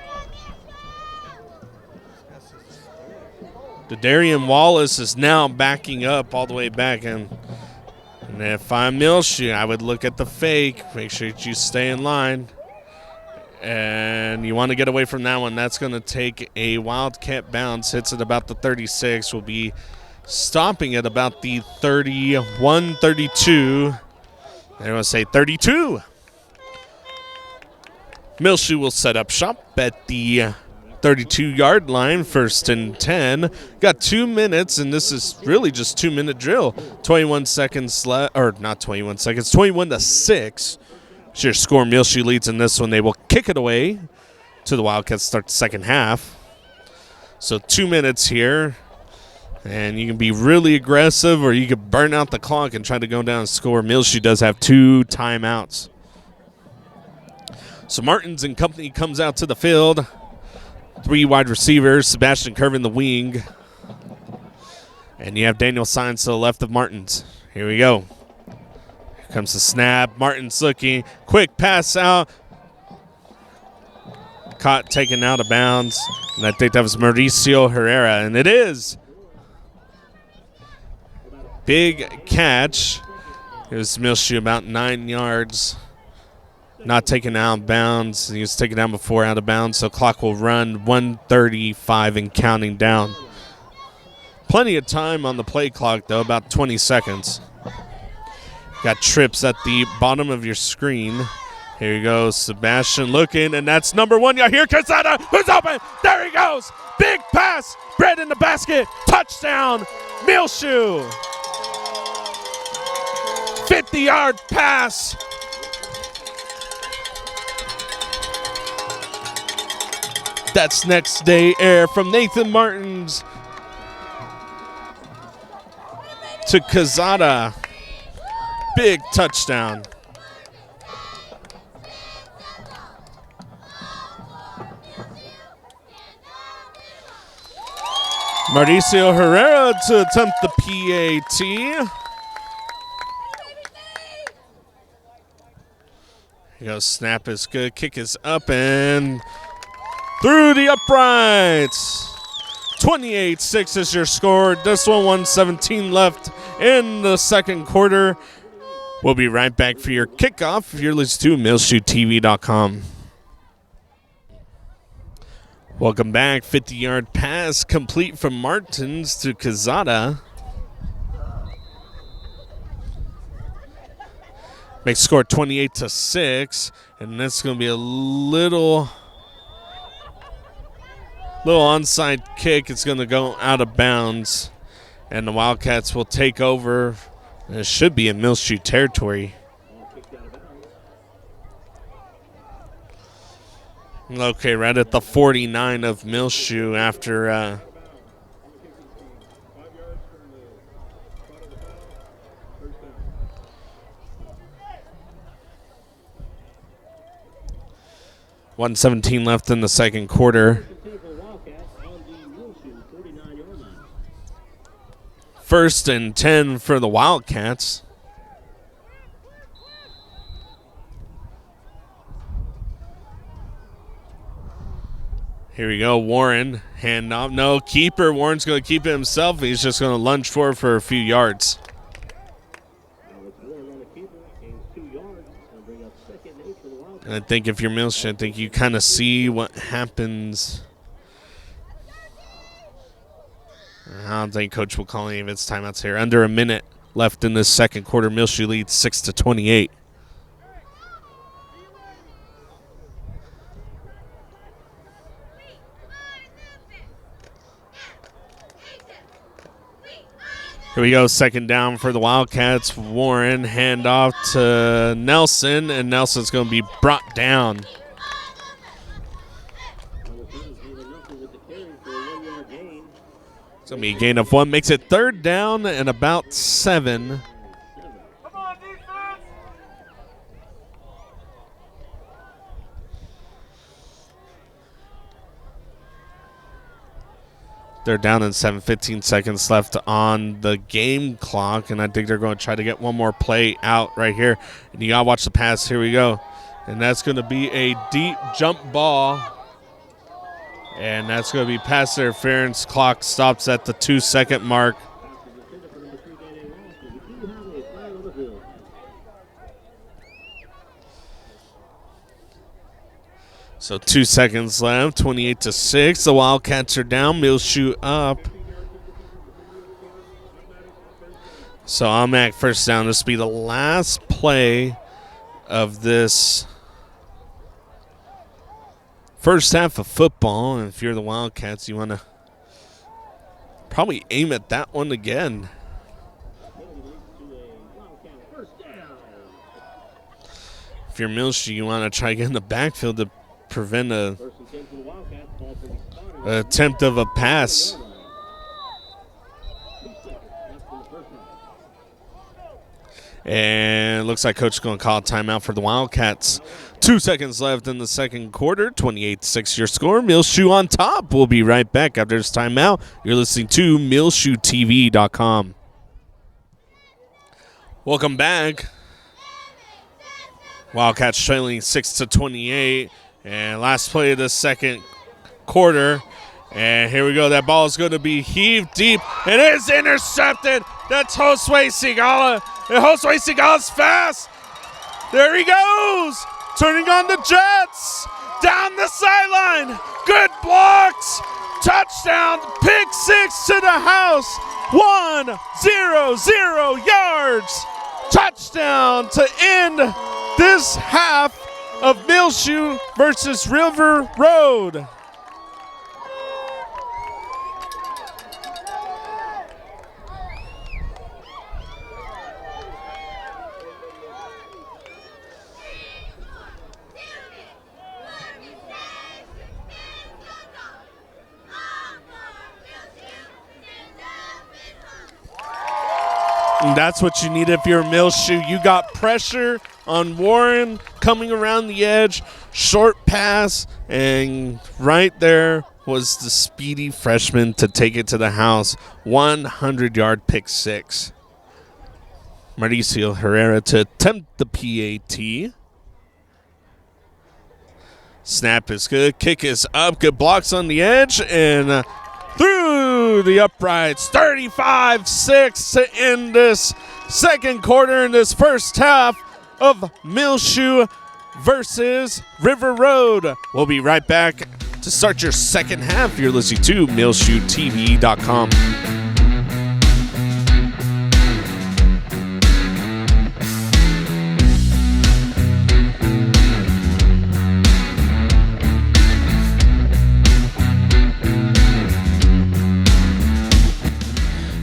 The Darian Wallace is now backing up all the way back. And if I'm Muleshoe, I would look at the fake. Make sure that you stay in line. And you want to get away from that one. That's going to take a Wildcat bounce. Hits at about the 36. Will be stopping at about the 31, 32. I want to say 32. Muleshoe will set up shop at the 32-yard line, 1st and 10. Got 2 minutes, and this is really just 2-minute drill. 21 seconds left, or not 21 seconds, 21 to 6. It's your score. Muleshoe leads in this one. They will kick it away to the Wildcats start the second half. So 2 minutes here, and you can be really aggressive, or you can burn out the clock and try to go down and score. Muleshoe does have 2 timeouts. So Martins and company comes out to the field. 3 wide receivers, Sebastian Curve in the wing. And you have Daniel Sines to the left of Martins. Here we go. Here comes the snap. Martins looking. Quick pass out. Caught, taken out of bounds. And I think that was Mauricio Herrera. And it is. Big catch. It was Muleshoe about 9 yards. Not taken out of bounds. He was taken down before out of bounds, so clock will run 1:35 and counting down. Plenty of time on the play clock, though, about 20 seconds. Got trips at the bottom of your screen. Here you go, Sebastian looking, and that's number 1. Yeah, here Quesada, who's open. There he goes. Big pass. Bread in the basket. Touchdown, Muleshoe. 50-yard pass. That's next day air from Nathan Martins to Quesada. Big touchdown. Mauricio Herrera to attempt the PAT. Here you go, snap is good, kick is up and through the uprights. 28-6 is your score. This one, 1:17 left in the second quarter. We'll be right back for your kickoff. You're listening to MuleshoeTV.com. Welcome back. 50-yard pass complete from Martins to Quesada. Makes score 28-6, and that's going to be a little onside kick. It's going to go out of bounds, and the Wildcats will take over. It should be in Muleshoe territory. Okay, right at the 49 of Muleshoe after 1:17 left in the second quarter. 1st and 10 for the Wildcats. Here we go, Warren, hand off. No, keeper. Warren's going to keep it himself. He's just going to lunge forward for a few yards. And I think if you're Muleshoe, I think you kind of see what happens. I don't think Coach will call any of its timeouts here. Under a minute left in this second quarter. Muleshoe leads 6-28. Here we go, second down for the Wildcats. Warren, handoff to Nelson, and Nelson's going to be brought down. It's going to be a gain of 1. Makes it 3rd down and about 7. They're down in 7, 15 seconds left on the game clock, and I think they're going to try to get one more play out right here. And you got to watch the pass. Here we go. And that's going to be a deep jump ball. And that's going to be pass interference. Clock stops at the 2-second mark. So 2 seconds left, 28-6. The Wildcats are down. Muleshoe up. So automatic first down. This will be the last play of this first half of football. And if you're the Wildcats, you want to probably aim at that one again. If you're Muleshoe, you want to try to get in the backfield to prevent an attempt of a pass. And it looks like Coach is going to call a timeout for the Wildcats. 2 seconds left in the second quarter. 28-6 your score. Muleshoe on top. We'll be right back after this timeout. You're listening to MuleshoeTV.com. Welcome back. Wildcats trailing 6-28. And last play of the second quarter. And here we go. That ball is going to be heaved deep. It is intercepted. That's Josue Sigala. And Josue Sigala's fast. There he goes. Turning on the Jets. Down the sideline. Good blocks. Touchdown. Pick six to the house. 1-0-0 yards. Touchdown to end this half of Muleshoe versus River Road. And that's what you need if you're Muleshoe. You got pressure on Warren coming around the edge, short pass, and right there was the speedy freshman to take it to the house. 100-yard pick six. Mauricio Herrera to attempt the PAT. Snap is good. Kick is up. Good blocks on the edge. And through the uprights. 35-6 to end this second quarter in this first half of Muleshoe versus River Road. We'll be right back to start your second half. You're listening to MuleshoeTV.com.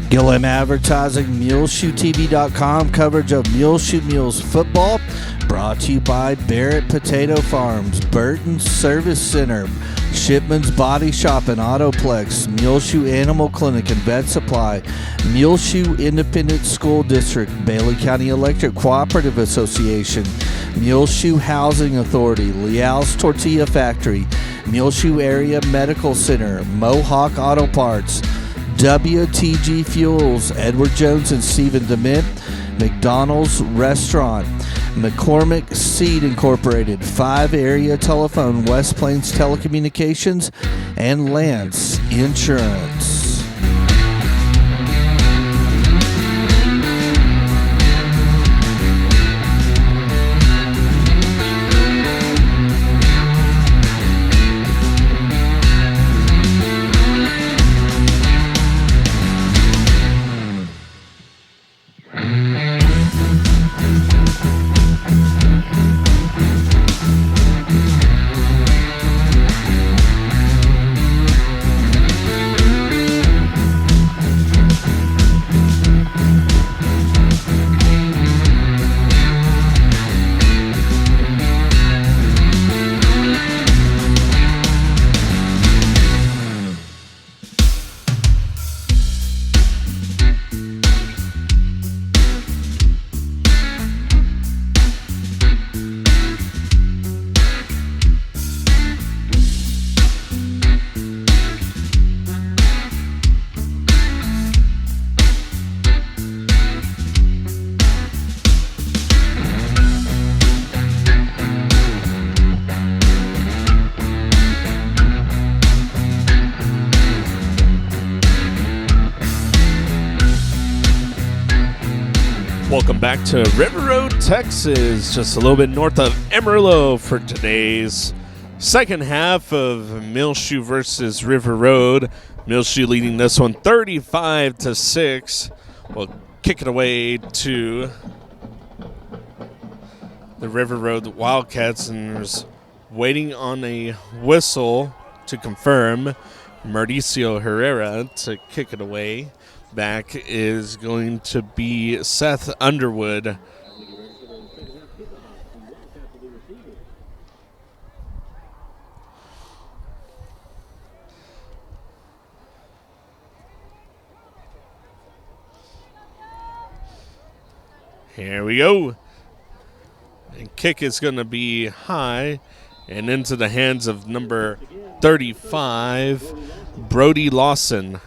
Gillem Advertising, MuleshoeTV.com coverage of Muleshoe Mules football. Brought to you by Barrett Potato Farms, Burton Service Center, Shipman's Body Shop and Autoplex, Muleshoe Animal Clinic and Vet Supply, Muleshoe Independent School District, Bailey County Electric Cooperative Association, Muleshoe Housing Authority, Leal's Tortilla Factory, Muleshoe Area Medical Center, Mohawk Auto Parts, WTG Fuels, Edward Jones and Stephen Dement, McDonald's Restaurant, McCormick Seed Incorporated, 5 Area Telephone, West Plains Telecommunications, and Lance Insurance. Welcome back to River Road, Texas, just a little bit north of Amarillo for today's second half of Muleshoe versus River Road. Muleshoe leading this one 35-6. We'll kick it away to the River Road Wildcats, and there's waiting on a whistle to confirm Mauricio Herrera to kick it away. Back is going to be Seth Underwood. Here we go. And kick is going to be high and into the hands of number 35, Brody Lawson.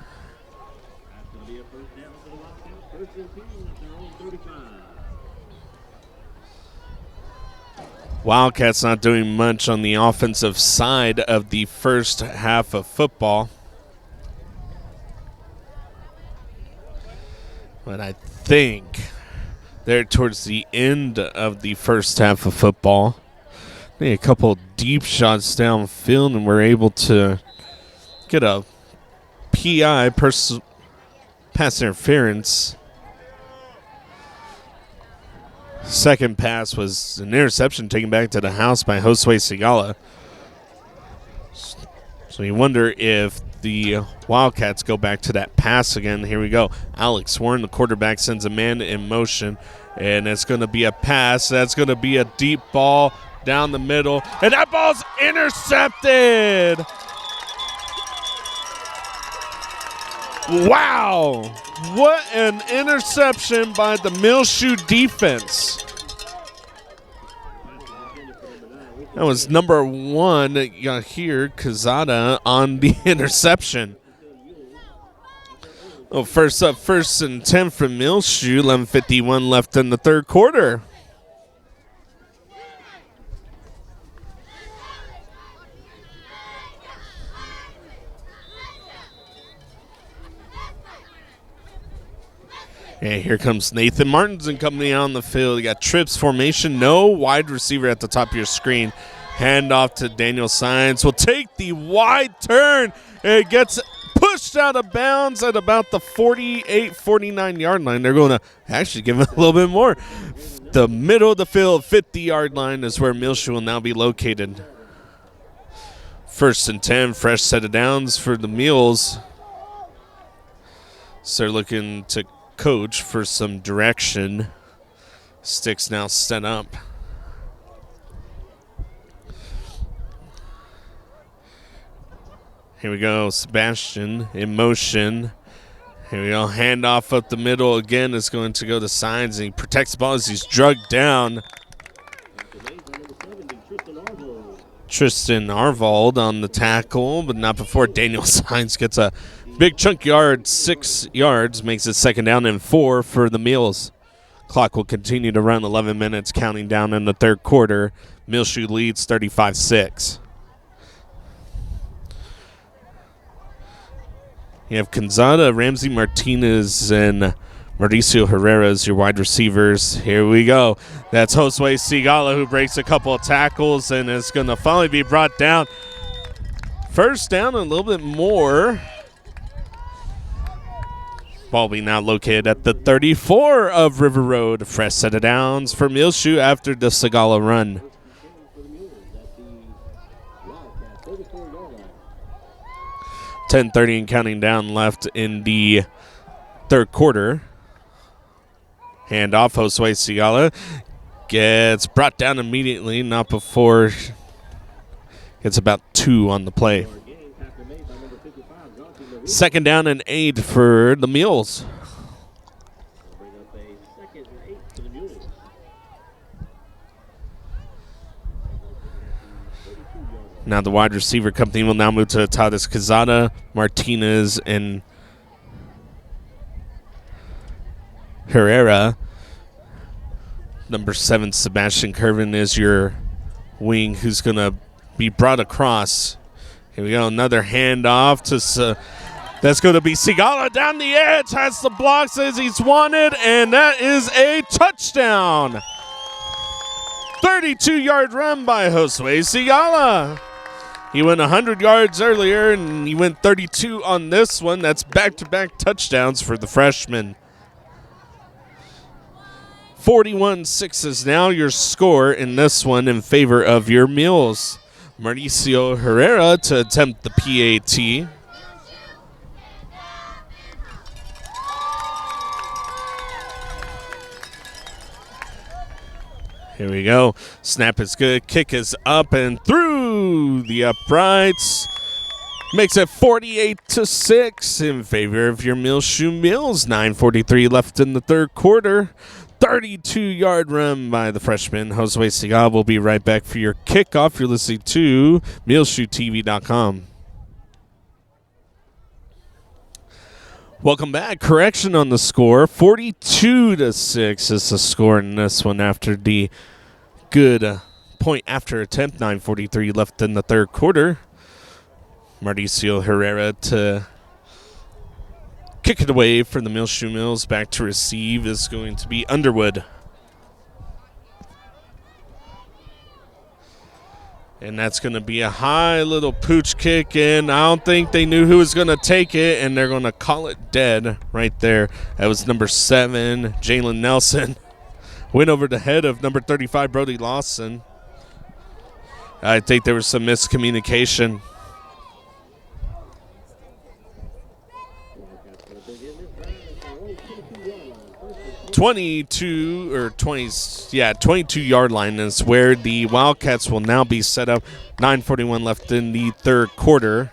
Wildcats not doing much on the offensive side of the first half of football. But I think they're towards the end of the first half of football. A couple deep shots downfield, and we're able to get a PI, pass interference. Second pass was an interception taken back to the house by Josue Sigala. So you wonder if the Wildcats go back to that pass again. Here we go. Alex Warren, the quarterback, sends a man in motion, and it's going to be a pass. That's going to be a deep ball down the middle, and that ball's intercepted. Wow. What an interception by the Muleshoe defense. That was number 1 here, Kazada, on the interception. Oh, first up, 1st and 10 for Muleshoe. 11:51 left in the third quarter. And here comes Nathan Martinson coming out on the field. You got trips formation, no wide receiver at the top of your screen. Hand off to Daniel Sines. Will take the wide turn. It gets pushed out of bounds at about the 48, 49-yard line. They're going to actually give it a little bit more. The middle of the field, 50-yard line is where Muleshoe will now be located. 1st and 10, fresh set of downs for the Mules. So they're looking to coach for some direction. Sticks now set up. Here we go, Sebastian in motion. Here we go, handoff up the middle again. Is going to go to Sines, and he protects the ball as he's drugged down. Tristan Arvold on the tackle, but not before Daniel Sines gets a big chunk yard, 6 yards, makes it 2nd down and 4 for the Mules. Clock will continue to run, 11 minutes, counting down in the third quarter. Muleshoe leads 35-6. You have Gonzaga, Ramsey Martinez, and Mauricio Herrera as your wide receivers. Here we go. That's Josue Sigala, who breaks a couple of tackles and is going to finally be brought down. First down, a little bit more. Ball being now located at the 34 of River Road. Fresh set of downs for Muleshoe after the Sigala run. .30 and counting down left in the third quarter. Hand off, Josue Sigala gets brought down immediately, not before it's about 2 on the play. 2nd down and 8 for the Mules. Now the wide receiver company will now move to Tadas Quezada, Martinez, and Herrera. Number 7, Sebastian Curvin, is your wing, who's going to be brought across. Here we go, another handoff to That's going to be Sigala down the edge, has the block, says he's wanted, and that is a touchdown. 32-yard run by Josue Sigala. He went 100 yards earlier, and he went 32 on this one. That's back-to-back touchdowns for the freshman. 41-6 is now your score in this one in favor of your Mules. Mauricio Herrera to attempt the PAT. Here we go. Snap is good. Kick is up and through the uprights. Makes it 48-6 in favor of your Muleshoe Mules. 9:43 left in the third quarter. 32-yard run by the freshman. Josue Sigala will be right back for your kickoff. You're listening to MuleshoeTV.com. Welcome back. Correction on the score. 42-6 is the score in this one after the good point after attempt. 9:43 left in the third quarter. Mauricio Herrera to kick it away for the Muleshoe Mules. Back to receive is going to be Underwood. And that's going to be a high little pooch kick, and I don't think they knew who was going to take it, and they're going to call it dead right there. That was number 7, Jalen Nelson. Went over the head of number 35, Brody Lawson. I think there was some miscommunication. 22-yard line is where the Wildcats will now be set up. 9:41 left in the third quarter.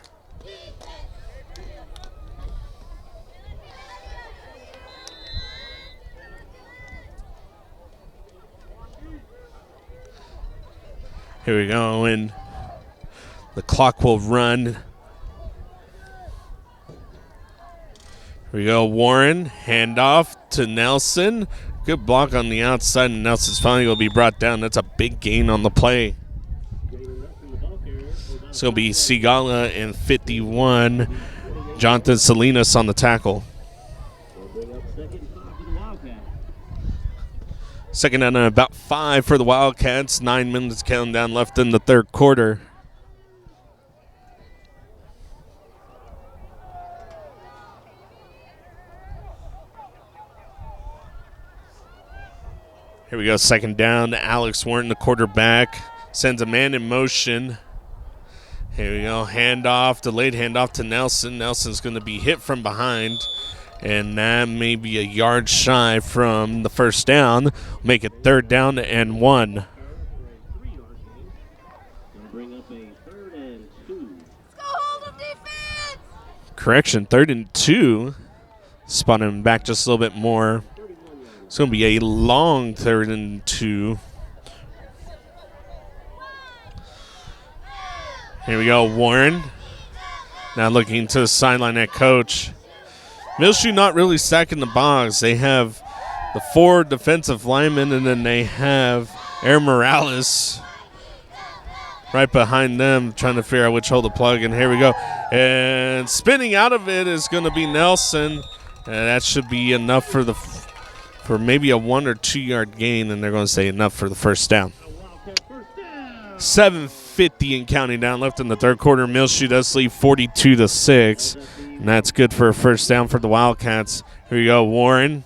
Here we go, and the clock will run. Here we go, Warren, handoff to Nelson. Good block on the outside, and Nelson's finally going to be brought down. That's a big gain on the play. It's going to be Sigala and 51. Jonathan Salinas on the tackle. Second down and about 5 for the Wildcats. 9 minutes counting down left in the third quarter. Here we go, second down. Alex Warren, the quarterback, sends a man in motion. Here we go, handoff, delayed handoff to Nelson. Nelson's going to be hit from behind, and that may be a yard shy from the first down. Make it third down and 1. Correction, 3rd and 2. Spot him back just a little bit more. It's going to be a long 3rd and 2. Here we go, Warren. Now looking to the sideline at coach. Muleshoe not really stacking the box. They have the 4 defensive linemen, and then they have Aaron Morales right behind them trying to figure out which hole to plug. And here we go. And spinning out of it is going to be Nelson. And that should be enough for maybe a 1 or 2 yard gain, and they're going to say enough for the first down. 7:50 and counting down left in the third quarter. Muleshoe does lead 42-6, and that's good for a first down for the Wildcats. Here we go, Warren.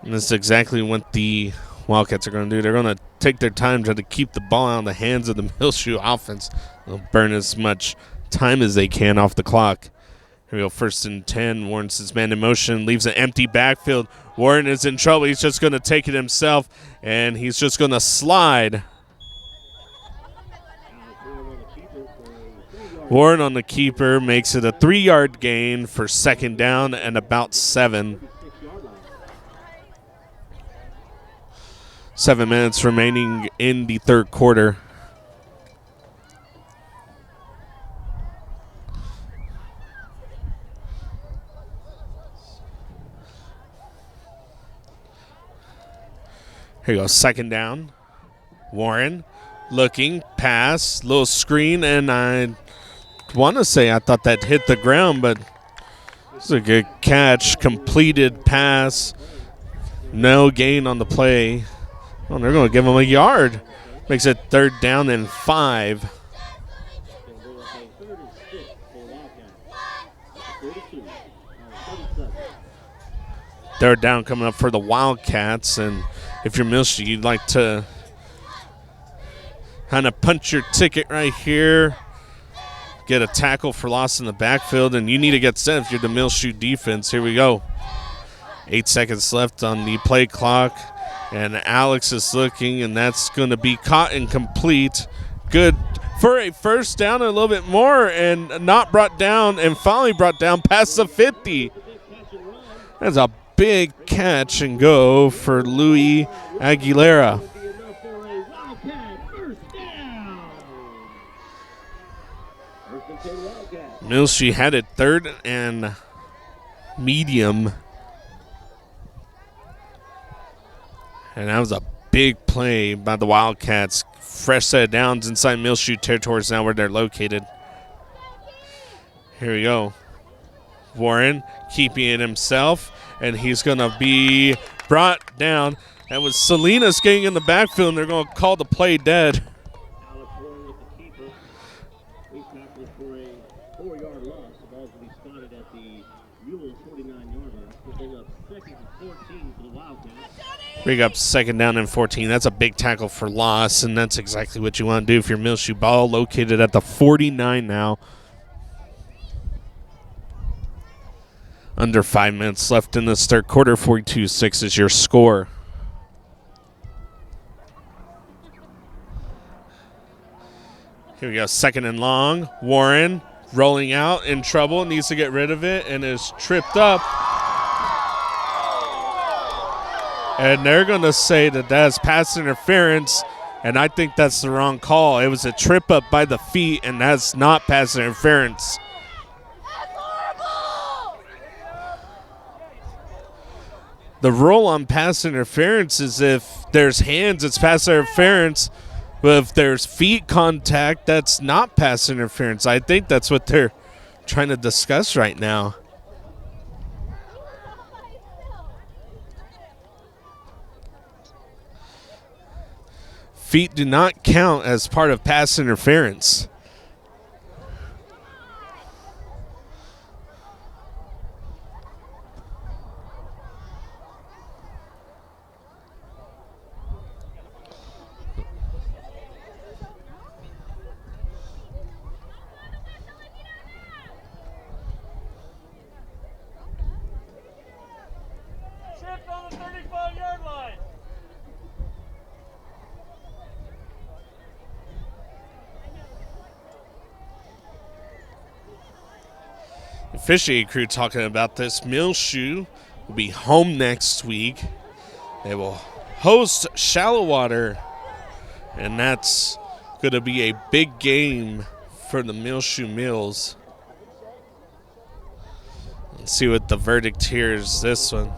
And this is exactly what the Wildcats are going to do. They're going to take their time trying to keep the ball out of the hands of the Muleshoe offense. They'll burn as much time as they can off the clock. Here we go, 1st and 10. Warren sends man in motion, leaves an empty backfield. Warren is in trouble. He's just going to take it himself, and he's just going to slide. Warren on the keeper makes it a 3-yard gain for second down and about 7. 7 minutes remaining in the third quarter. Here you go, second down. Warren looking, pass, little screen, and want to say I thought that hit the ground, but it's a good catch, completed pass, no gain on the play. Oh, they're going to give him a yard. Makes it 3rd down and 5. Third down coming up for the Wildcats, and if you're Muleshoe, you'd like to kind of punch your ticket right here, get a tackle for loss in the backfield, and you need to get set if you're the Muleshoe defense. Here we go. 8 seconds left on the play clock, and Alex is looking, and that's going to be caught and complete. Good for a first down, a little bit more, and not brought down, and finally brought down past the 50. That's a big catch and go for Louis Aguilera. Muleshoe had it 3rd and medium. And that was a big play by the Wildcats. Fresh set of downs inside Muleshoe territory is now where they're located. Here we go. Warren keeping it himself, and he's going to be brought down. That was Salinas getting in the backfield, and they're going to call the play dead. Alex Warren with the keeper. We tackled for a 4-yard loss. The ball's going to be spotted at the Mules 49-yard line. We'll bring up 2nd and 14 for the Wildcats. Bring up 2nd down and 14. That's a big tackle for loss, and that's exactly what you want to do if you're Muleshoe. Ball located at the 49 now. Under 5 minutes left in this 3rd quarter. 42-6 is your score. Here we go. 2nd and long. Warren rolling out in trouble. Needs to get rid of it and is tripped up. And they're going to say that that's pass interference, and I think that's the wrong call. It was a trip up by the feet, and that's not pass interference. The rule on pass interference is if there's hands, it's pass interference. But if there's feet contact, that's not pass interference. I think that's what they're trying to discuss right now. Feet do not count as part of pass interference. On the 35-yard line. The officiating crew talking about this. Muleshoe will be home next week. They will host Shallow Water, and that's going to be a big game for the Muleshoe Mules. Let's see what the verdict here is this one.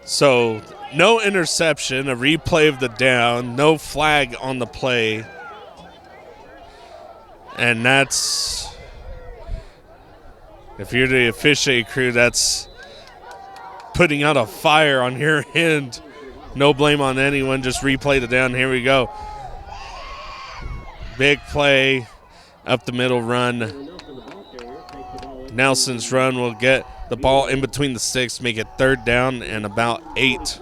So, no interception, a replay of the down, no flag on the play. And that's, if you're the officiating crew, that's putting out a fire on your end. No blame on anyone, just replay the down. Here we go. Big play, up the middle run. Nelson's run will get the ball in between the sticks, make it 3rd down and about 8.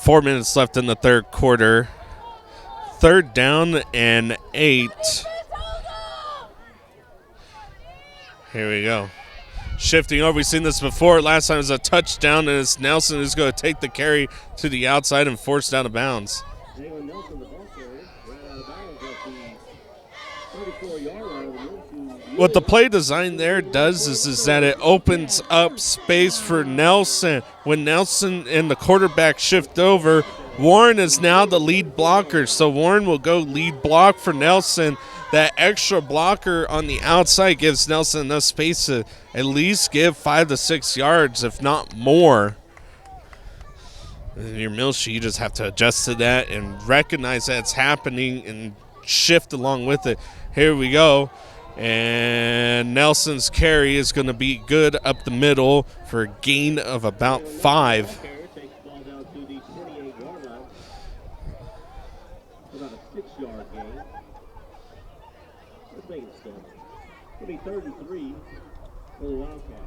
4 minutes left in the 3rd quarter. 3rd down and 8. Here we go. Shifting over. We've seen this before. Last time it was a touchdown, and it's Nelson who's going to take the carry to the outside and force it out of bounds. What the play design there does is that it opens up space for Nelson. When Nelson and the quarterback shift over, Warren is now the lead blocker, so Warren will go lead block for Nelson. That extra blocker on the outside gives Nelson enough space to at least give 5 to 6 yards, if not more. In your Muleshoe, you just have to adjust to that and recognize that it's happening and shift along with it. Here we go. And Nelson's carry is going to be good up the middle for a gain of about 5. Barrett takes the ball down to the 28-yard line. About a 6-yard gain. Let's make it 7. It'll be 33 for the Wildcats.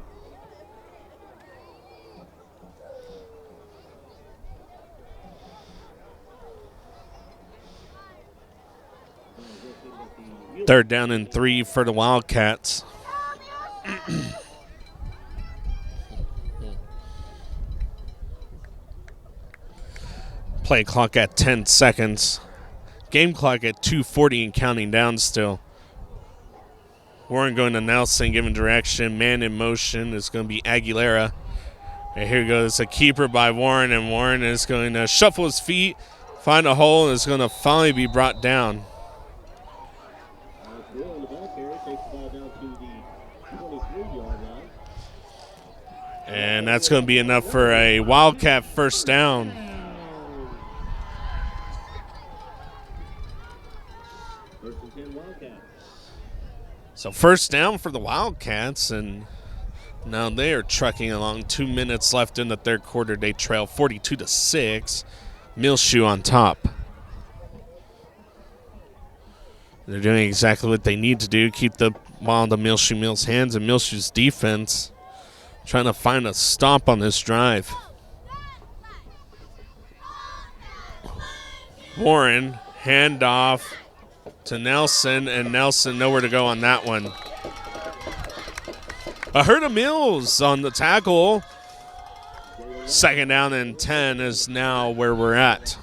Third down and 3 for the Wildcats. Play clock at 10 seconds. Game clock at 2:40 and counting down still. Warren going to Nelson, giving direction. Man in motion is going to be Aguilera. And here goes a keeper by Warren, and Warren is going to shuffle his feet, find a hole, and is going to finally be brought down. The ball carrier takes the ball down to the 23-yard line. And that's going to be enough for a Wildcat first down. First and 10 Wildcats. So first down for the Wildcats, and now they are trucking along. 2 minutes left in the third quarter. They trail 42-6. Muleshoe on top. They're doing exactly what they need to do, keep the ball in the Muleshoe Mules' hands, and Muleshoe's defense trying to find a stop on this drive. Warren, handoff to Nelson, and Nelson nowhere to go on that one. A herd of Mules on the tackle. Second down and 10 is now where we're at.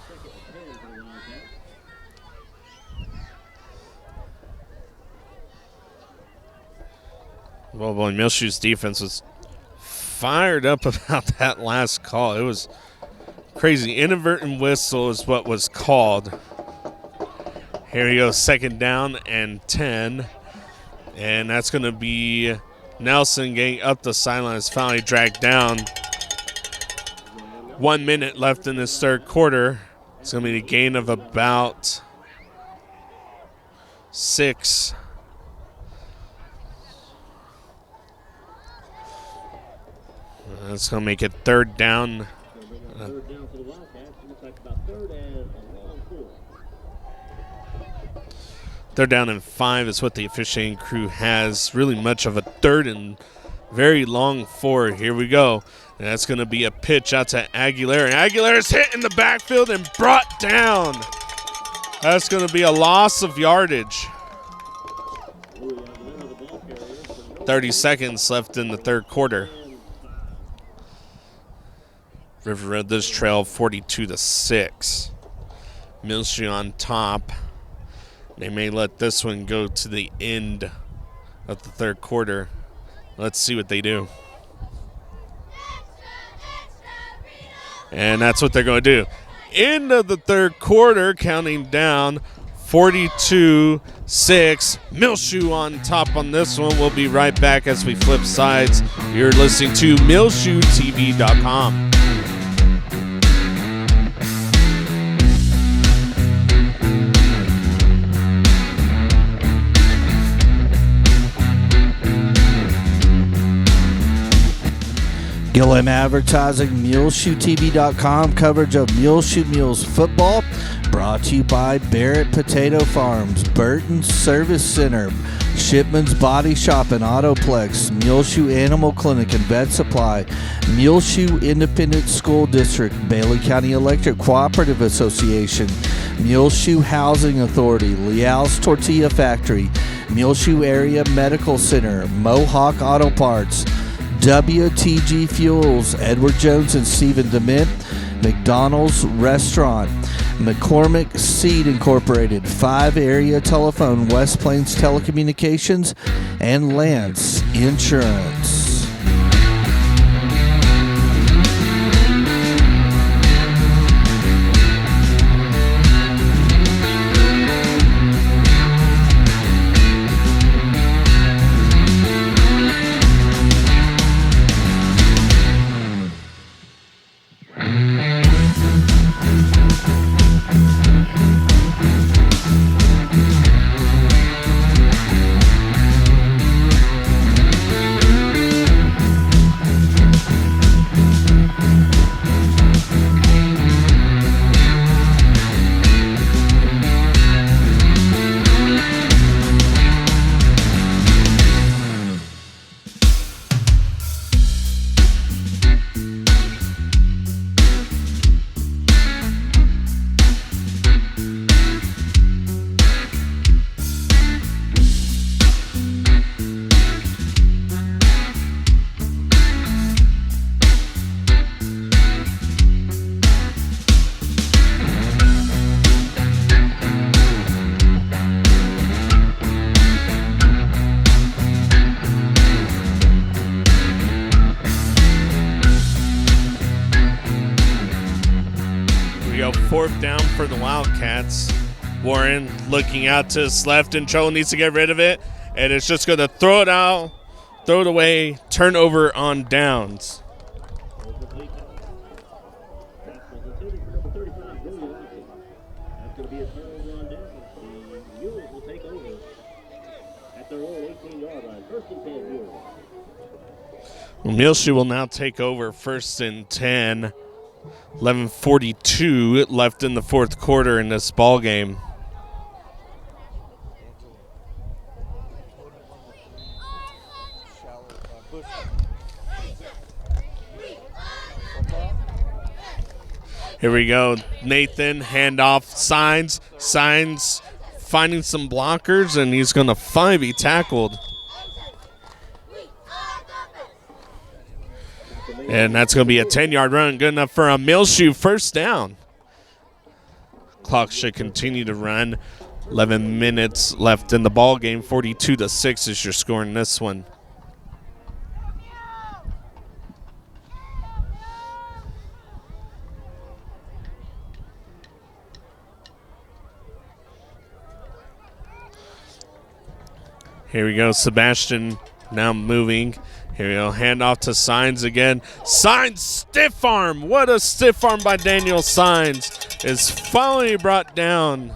Well, boy, Muleshoe's defense was fired up about that last call. It was crazy. Inadvertent whistle is what was called. Here we go, second down and 10. And that's going to be Nelson getting up the sideline. Is finally dragged down. 1 minute left in this third quarter. It's going to be a gain of about 6. That's going to make it third down. Third down for the Wildcats. It looks like about third and a long 4. Third down and 5 is what the officiating crew has. Really much of a third and very long 4. Here we go. And that's going to be a pitch out to Aguilera. And Aguilera's hit in the backfield and brought down. That's going to be a loss of yardage. 30 seconds left in the third quarter. River Road this trail 42-6. Muleshoe on top. They may let this one go to the end of the third quarter. Let's see what they do. And that's what they're going to do. End of the third quarter, counting down 42-6. Muleshoe on top on this one. We'll be right back as we flip sides. You're listening to MuleshoeTV.com. Gilliam Advertising, MuleshoeTV.com, coverage of Muleshoe Mules football, brought to you by Barrett Potato Farms, Burton Service Center, Shipman's Body Shop and Autoplex, Muleshoe Animal Clinic and Vet Supply, Muleshoe Independent School District, Bailey County Electric Cooperative Association, Muleshoe Housing Authority, Leal's Tortilla Factory, Muleshoe Area Medical Center, Mohawk Auto Parts, WTG Fuels, Edward Jones and Stephen Dement, McDonald's Restaurant, McCormick Seed Incorporated, 5 Area Telephone, West Plains Telecommunications, and Lance Insurance. 4th down for the Wildcats. Warren looking out to his left, and Cho needs to get rid of it. And it's just going to throw it out, throw it away, turnover on downs. Muleshoe will now take over 1st and 10. 11:42 left in the 4th quarter in this ball game. Here we go. Nathan, handoff, Signs finding some blockers, and he's going to finally be tackled. And that's going to be a 10-yard run, good enough for a Muleshoe 1st down. Clock should continue to run. 11 minutes left in the ball game. 42-6 is your score in this one. Here we go, Sebastian now moving. Here we go, handoff to Signs again. Signs, stiff arm. What a stiff arm by Daniel Signs. Is finally brought down.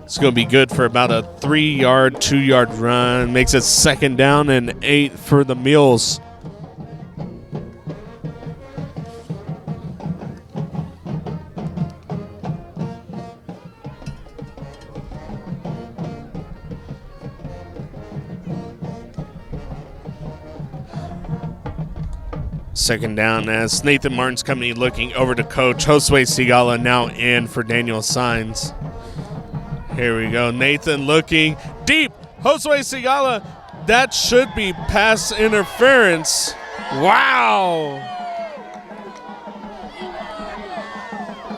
It's going to be good for about a 3-yard, 2-yard run. Makes it 2nd down and 8 for the Mules. Second down as Nathan Martin's company looking over to coach. Josue Sigala now in for Daniel Signs. Here we go. Nathan looking deep. Josue Sigala. That should be pass interference. Wow.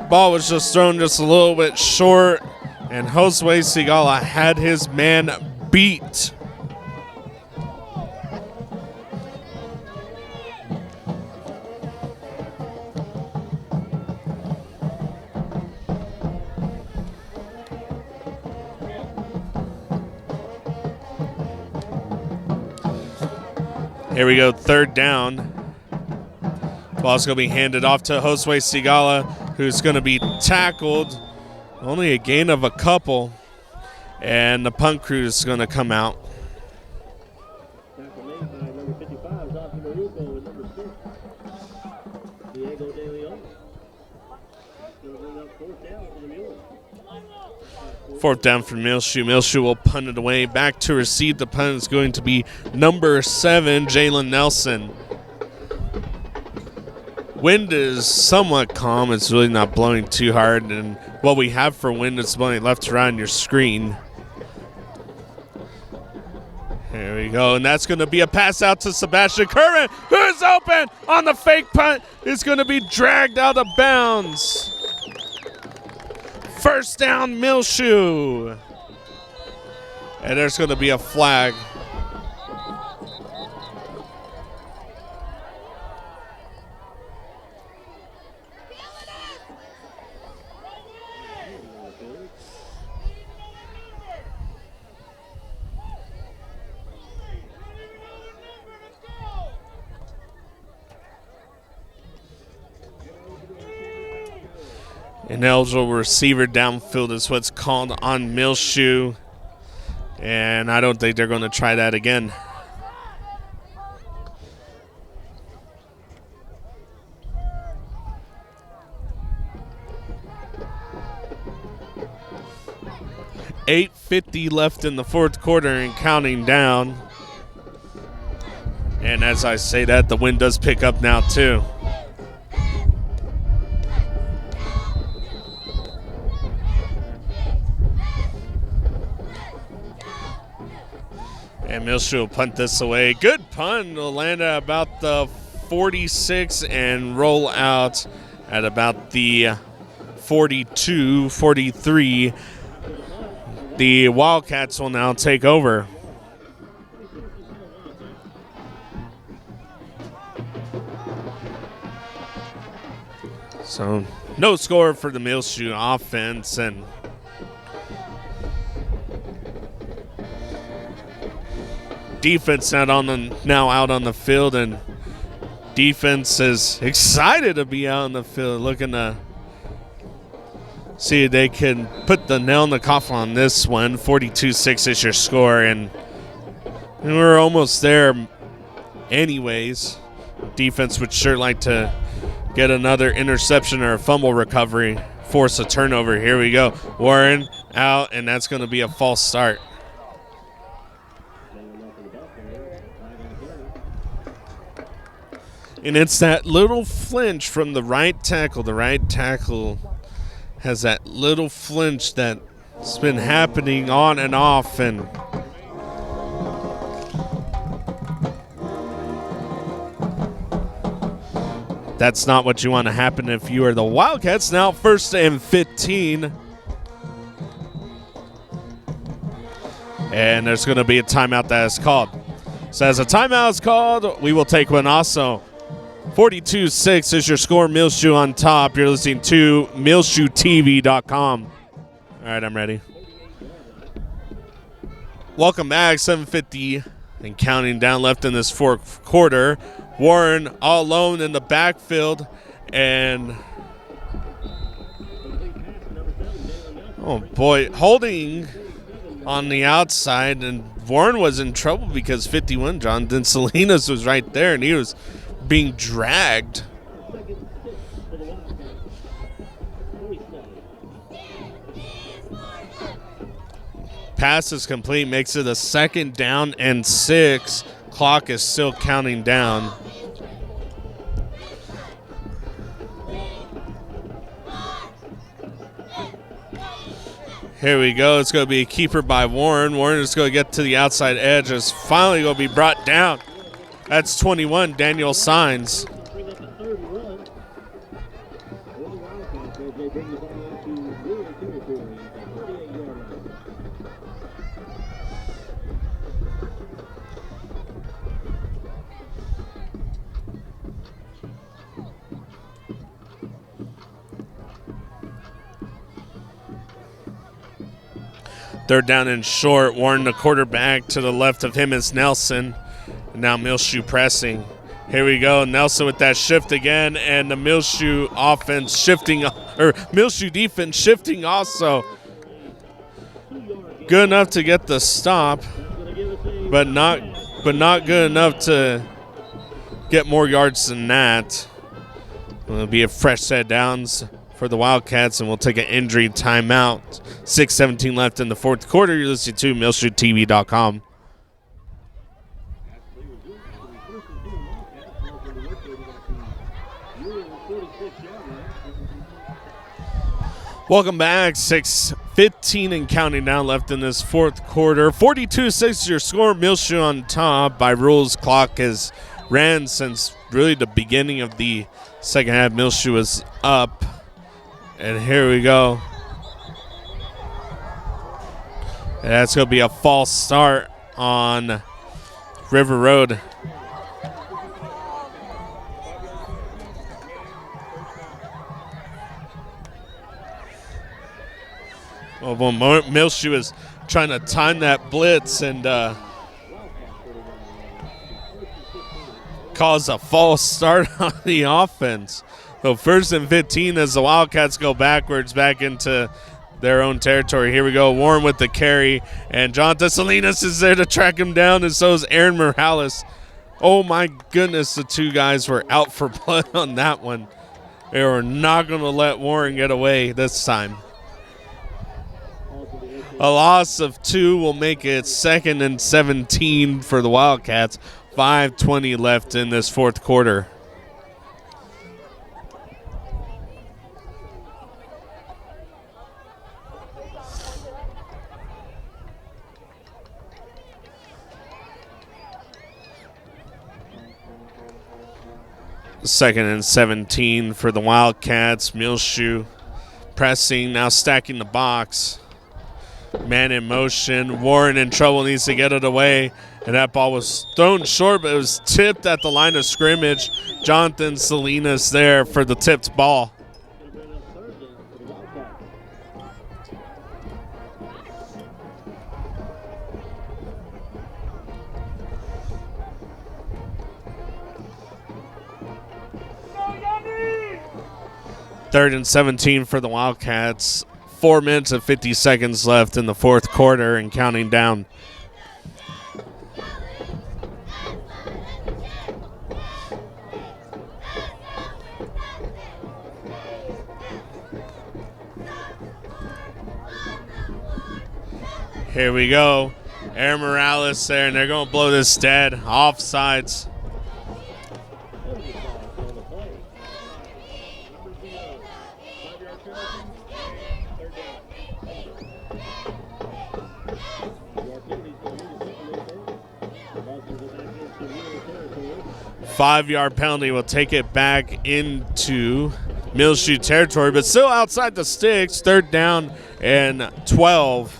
Ball was just thrown just a little bit short, and Josue Sigala had his man beat. Here we go, 3rd down. Ball's going to be handed off to Josue Sigala, who's going to be tackled. Only a gain of a couple. And the punt crew is going to come out. Tackle made by number 55, Amarillo, with number 6, Diego De Leon. Going to bring up 4th down for the Mules. 4th down for Muleshoe. Muleshoe will punt it away. Back to receive the punt is going to be number 7, Jalen Nelson. Wind is somewhat calm. It's really not blowing too hard. And what we have for wind is blowing left to right on your screen. Here we go. And that's going to be a pass out to Sebastian Kerman, who's open on the fake punt. Is going to be dragged out of bounds. 1st down, Muleshoe. And there's going to be a flag. An eligible receiver downfield is what's called on Muleshoe. And I don't think they're going to try that again. .850 left in the 4th quarter and counting down. And as I say that, the wind does pick up now too. And Muleshoe will punt this away. Good punt. Will land at about the 46 and roll out at about the 42, 43. The Wildcats will now take over. So no score for the Muleshoe offense, and defense now out on the field, and defense is excited to be out on the field, looking to see if they can put the nail in the coffin on this one. 42-6 is your score, and we're almost there anyways. Defense would sure like to get another interception or a fumble recovery, force a turnover. Here we go. Warren out, and that's going to be a false start. And it's that little flinch from the right tackle. The right tackle has that little flinch that's been happening on and off, and that's not what you want to happen if you are the Wildcats. Now 1st and 15. And there's going to be a timeout that is called. So as a timeout is called, we will take one also. 42-6 is your score. Muleshoe on top. You're listening to MuleshoeTV.com. All right, I'm ready. Welcome back. 7:50 and counting down left in this fourth quarter. Warren all alone in the backfield, and oh boy, holding on the outside, and Warren was in trouble because 51 Jonathan Salinas was right there, and he was being dragged. Pass is complete, makes it a 2nd down and 6. Clock is still counting down. Here we go. It's going to be a keeper by Warren. Warren is going to get to the outside edge. It's finally going to be brought down. That's 21, Daniel Signs. Third down and short. Warren, the quarterback, to the left of him is Nelson. And now Muleshoe pressing. Here we go. Nelson with that shift again, and the Muleshoe offense shifting, or Muleshoe defense shifting also. Good enough to get the stop, but not good enough to get more yards than that. It'll be a fresh set of downs for the Wildcats, and we'll take an injury timeout. 6:17 left in the fourth quarter. You're listening to MuleshoeTV.com. Welcome back. 6:15 and counting down left in this fourth quarter. 42-6 your score. Muleshoe on top. By rules, clock has ran since really the beginning of the second half. Muleshoe is up. And here we go. And that's going to be a false start on River Road. Well, Muleshoe is trying to time that blitz and cause a false start on the offense. So 1st and 15 as the Wildcats go backwards back into their own territory. Here we go. Warren with the carry, and Jonathan Salinas is there to track him down, and so is Aaron Morales. Oh, my goodness, the two guys were out for blood on that one. They were not going to let Warren get away this time. A loss of 2 will make it 2nd and 17 for the Wildcats. 5:20 left in this fourth quarter. Second and 17 for the Wildcats. Muleshoe pressing, now stacking the box. Man in motion. Warren in trouble, needs to get it away. And that ball was thrown short, but it was tipped at the line of scrimmage. Jonathan Salinas there for the tipped ball. 3rd and 17 for the Wildcats. 4 minutes and 50 seconds left in the fourth quarter and counting down. Here we go. Aaron Morales there, and they're going to blow this dead. Offsides. Five-yard penalty will take it back into Muleshoe territory, but still outside the sticks. 3rd down and 12.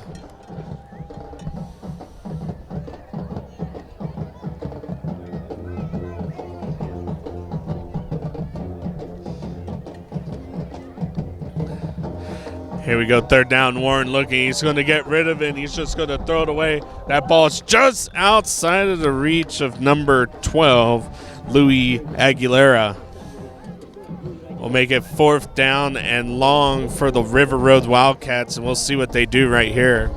Here we go, 3rd down. Warren looking. He's going to get rid of it. He's just going to throw it away. That ball is just outside of the reach of number 12, Louis Aguilera. We'll make it 4th down and long for the River Road Wildcats, and we'll see what they do right here.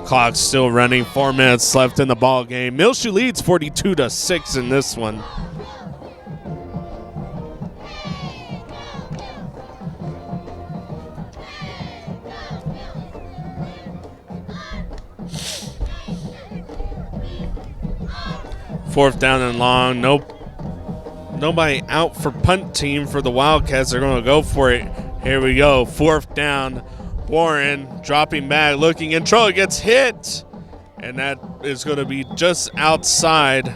Clock's still running. 4 minutes left in the ball game. Muleshoe leads 42-6 in this one. Fourth down and long. Nobody out for punt team for the Wildcats. They're going to go for it. Here we go. 4th down. Warren dropping back, looking in trouble. Gets hit. And that is going to be just outside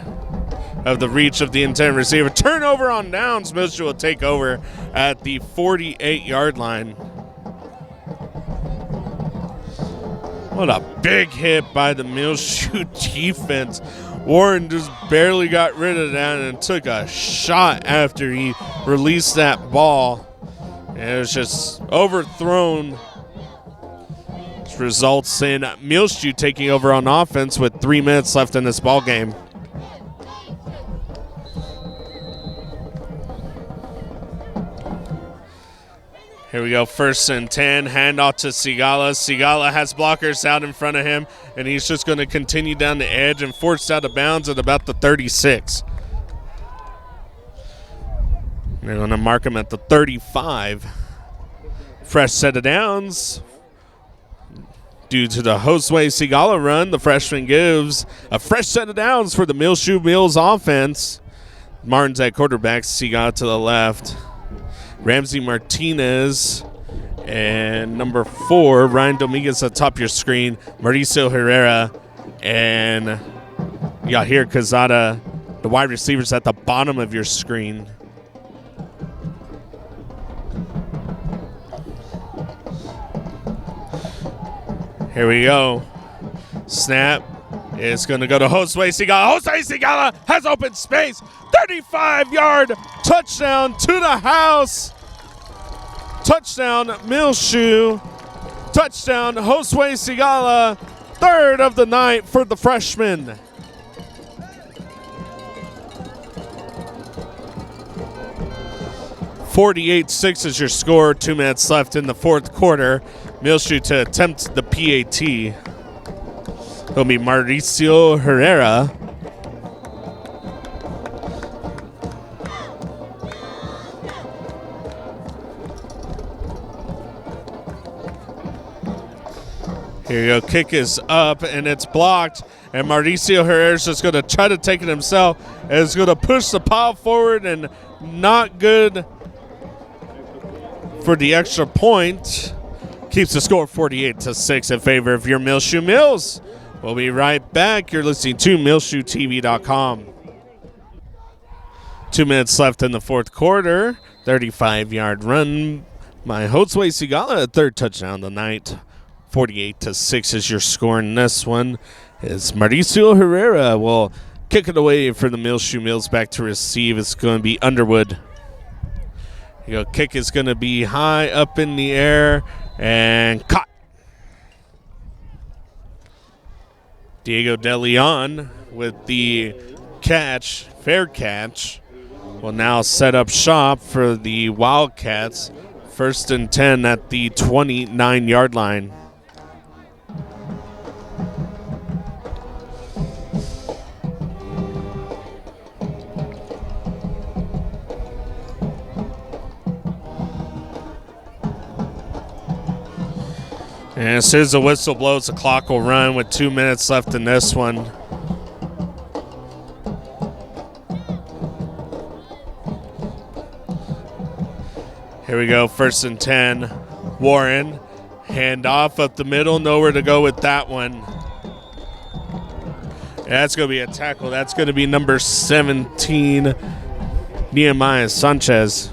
of the reach of the intended receiver. Turnover on downs. Muleshoe will take over at the 48-yard line. What a big hit by the Muleshoe defense. Warren just barely got rid of that and took a shot after he released that ball. And it was just overthrown. Which results in Muleshoe taking over on offense with 3 minutes left in this ball game. Here we go, 1st and 10, handoff to Sigala. Sigala has blockers out in front of him, and he's just going to continue down the edge and forced out of bounds at about the 36. They're going to mark him at the 35. Fresh set of downs. Due to the Josue Sigala run, the freshman gives a fresh set of downs for the Muleshoe Mules offense. Martin's at quarterback, Sigala to the left. Ramsey Martinez and number 4, Ryan Dominguez atop your screen. Mauricio Herrera and Yahir Quezada, the wide receivers at the bottom of your screen. Here we go. Snap is going to go to Josue Sigala. Josue Sigala has open space. 35-yard touchdown to the house. Touchdown, Muleshoe. Touchdown, Josue Sigala. 3rd of the night for the freshman. .48-6 is your score. 2 minutes left in the fourth quarter. Muleshoe to attempt the PAT. It'll be Mauricio Herrera. Here you go. Kick is up, and it's blocked. And Mauricio Herrera's just going to try to take it himself. And it's going to push the pile forward, and not good for the extra point. Keeps the score 48-6 in favor of your Muleshoe Mules. We'll be right back. You're listening to MuleshoeTV.com. 2 minutes left in the fourth quarter. 35-yard run by Josue Sigala, a 3rd touchdown of the night. 48-6 is your score in this one. As Mauricio Herrera will kick it away for the Muleshoe Mules. Back to receive. It's going to be Underwood. Kick is going to be high up in the air and caught. Diego De Leon with the catch, fair catch, will now set up shop for the Wildcats. 1st and 10 at the 29-yard line. And as soon as the whistle blows, the clock will run with 2 minutes left in this one. Here we go, 1st and 10. Warren, hand off up the middle, nowhere to go with that one. That's going to be a tackle. That's going to be number 17, Nehemiah Sanchez.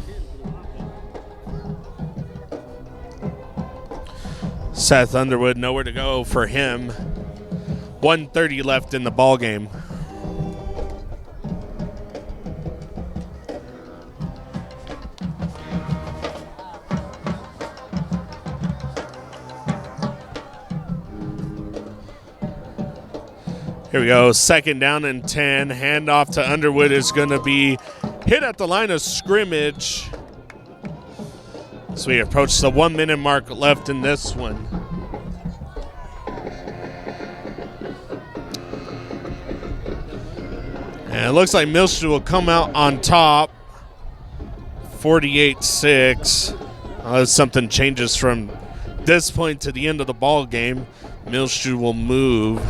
Seth Underwood, nowhere to go for him. 1:30 left in the ball game. Here we go, 2nd down and 10. Handoff to Underwood is going to be hit at the line of scrimmage. So we approach the 1 minute mark left in this one. And it looks like Muleshoe will come out on top, 48-6. Unless something changes from this point to the end of the ball game, Muleshoe will move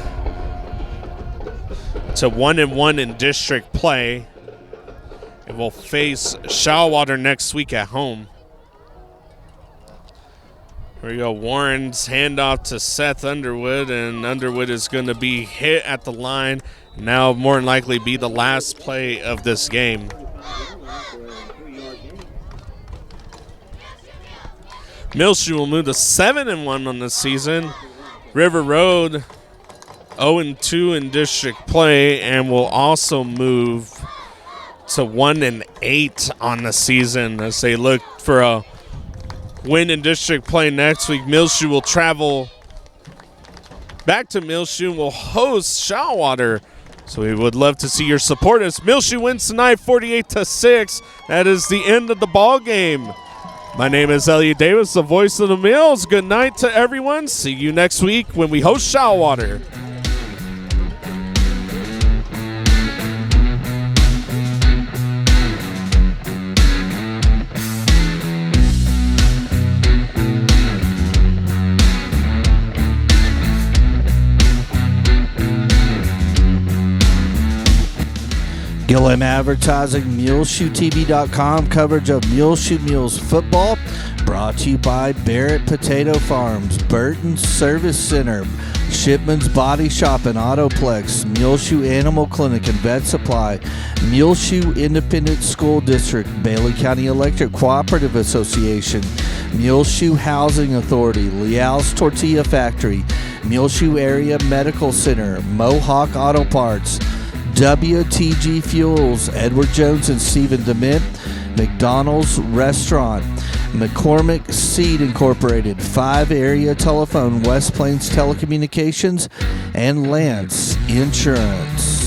to 1-1 in district play. It will face Shallwater next week at home. Here we go, Warren's handoff to Seth Underwood, and Underwood is going to be hit at the line. Now more than likely be the last play of this game. Muleshoe will move to 7-1 on the season. River Road 0-2 in district play, and will also move to 1-8 on the season as they look for a win in district play next week. Muleshoe will travel back to Muleshoe and will host Shallwater. So we would love to see your support as Muleshoe wins tonight 48-6. That is the end of the ball game. My name is Elliott Davis, the voice of the Mills. Good night to everyone. See you next week when we host Shallwater. Gilliam Advertising, MuleshoeTV.com coverage of Muleshoe Mules football. Brought to you by Barrett Potato Farms, Burton Service Center, Shipman's Body Shop and Autoplex, Muleshoe Animal Clinic and Vet Supply, Muleshoe Independent School District, Bailey County Electric Cooperative Association, Muleshoe Housing Authority, Leal's Tortilla Factory, Muleshoe Area Medical Center, Mohawk Auto Parts, WTG Fuels, Edward Jones and Stephen Dement, McDonald's Restaurant, McCormick Seed Incorporated, 5 Area Telephone, West Plains Telecommunications, and Lance Insurance.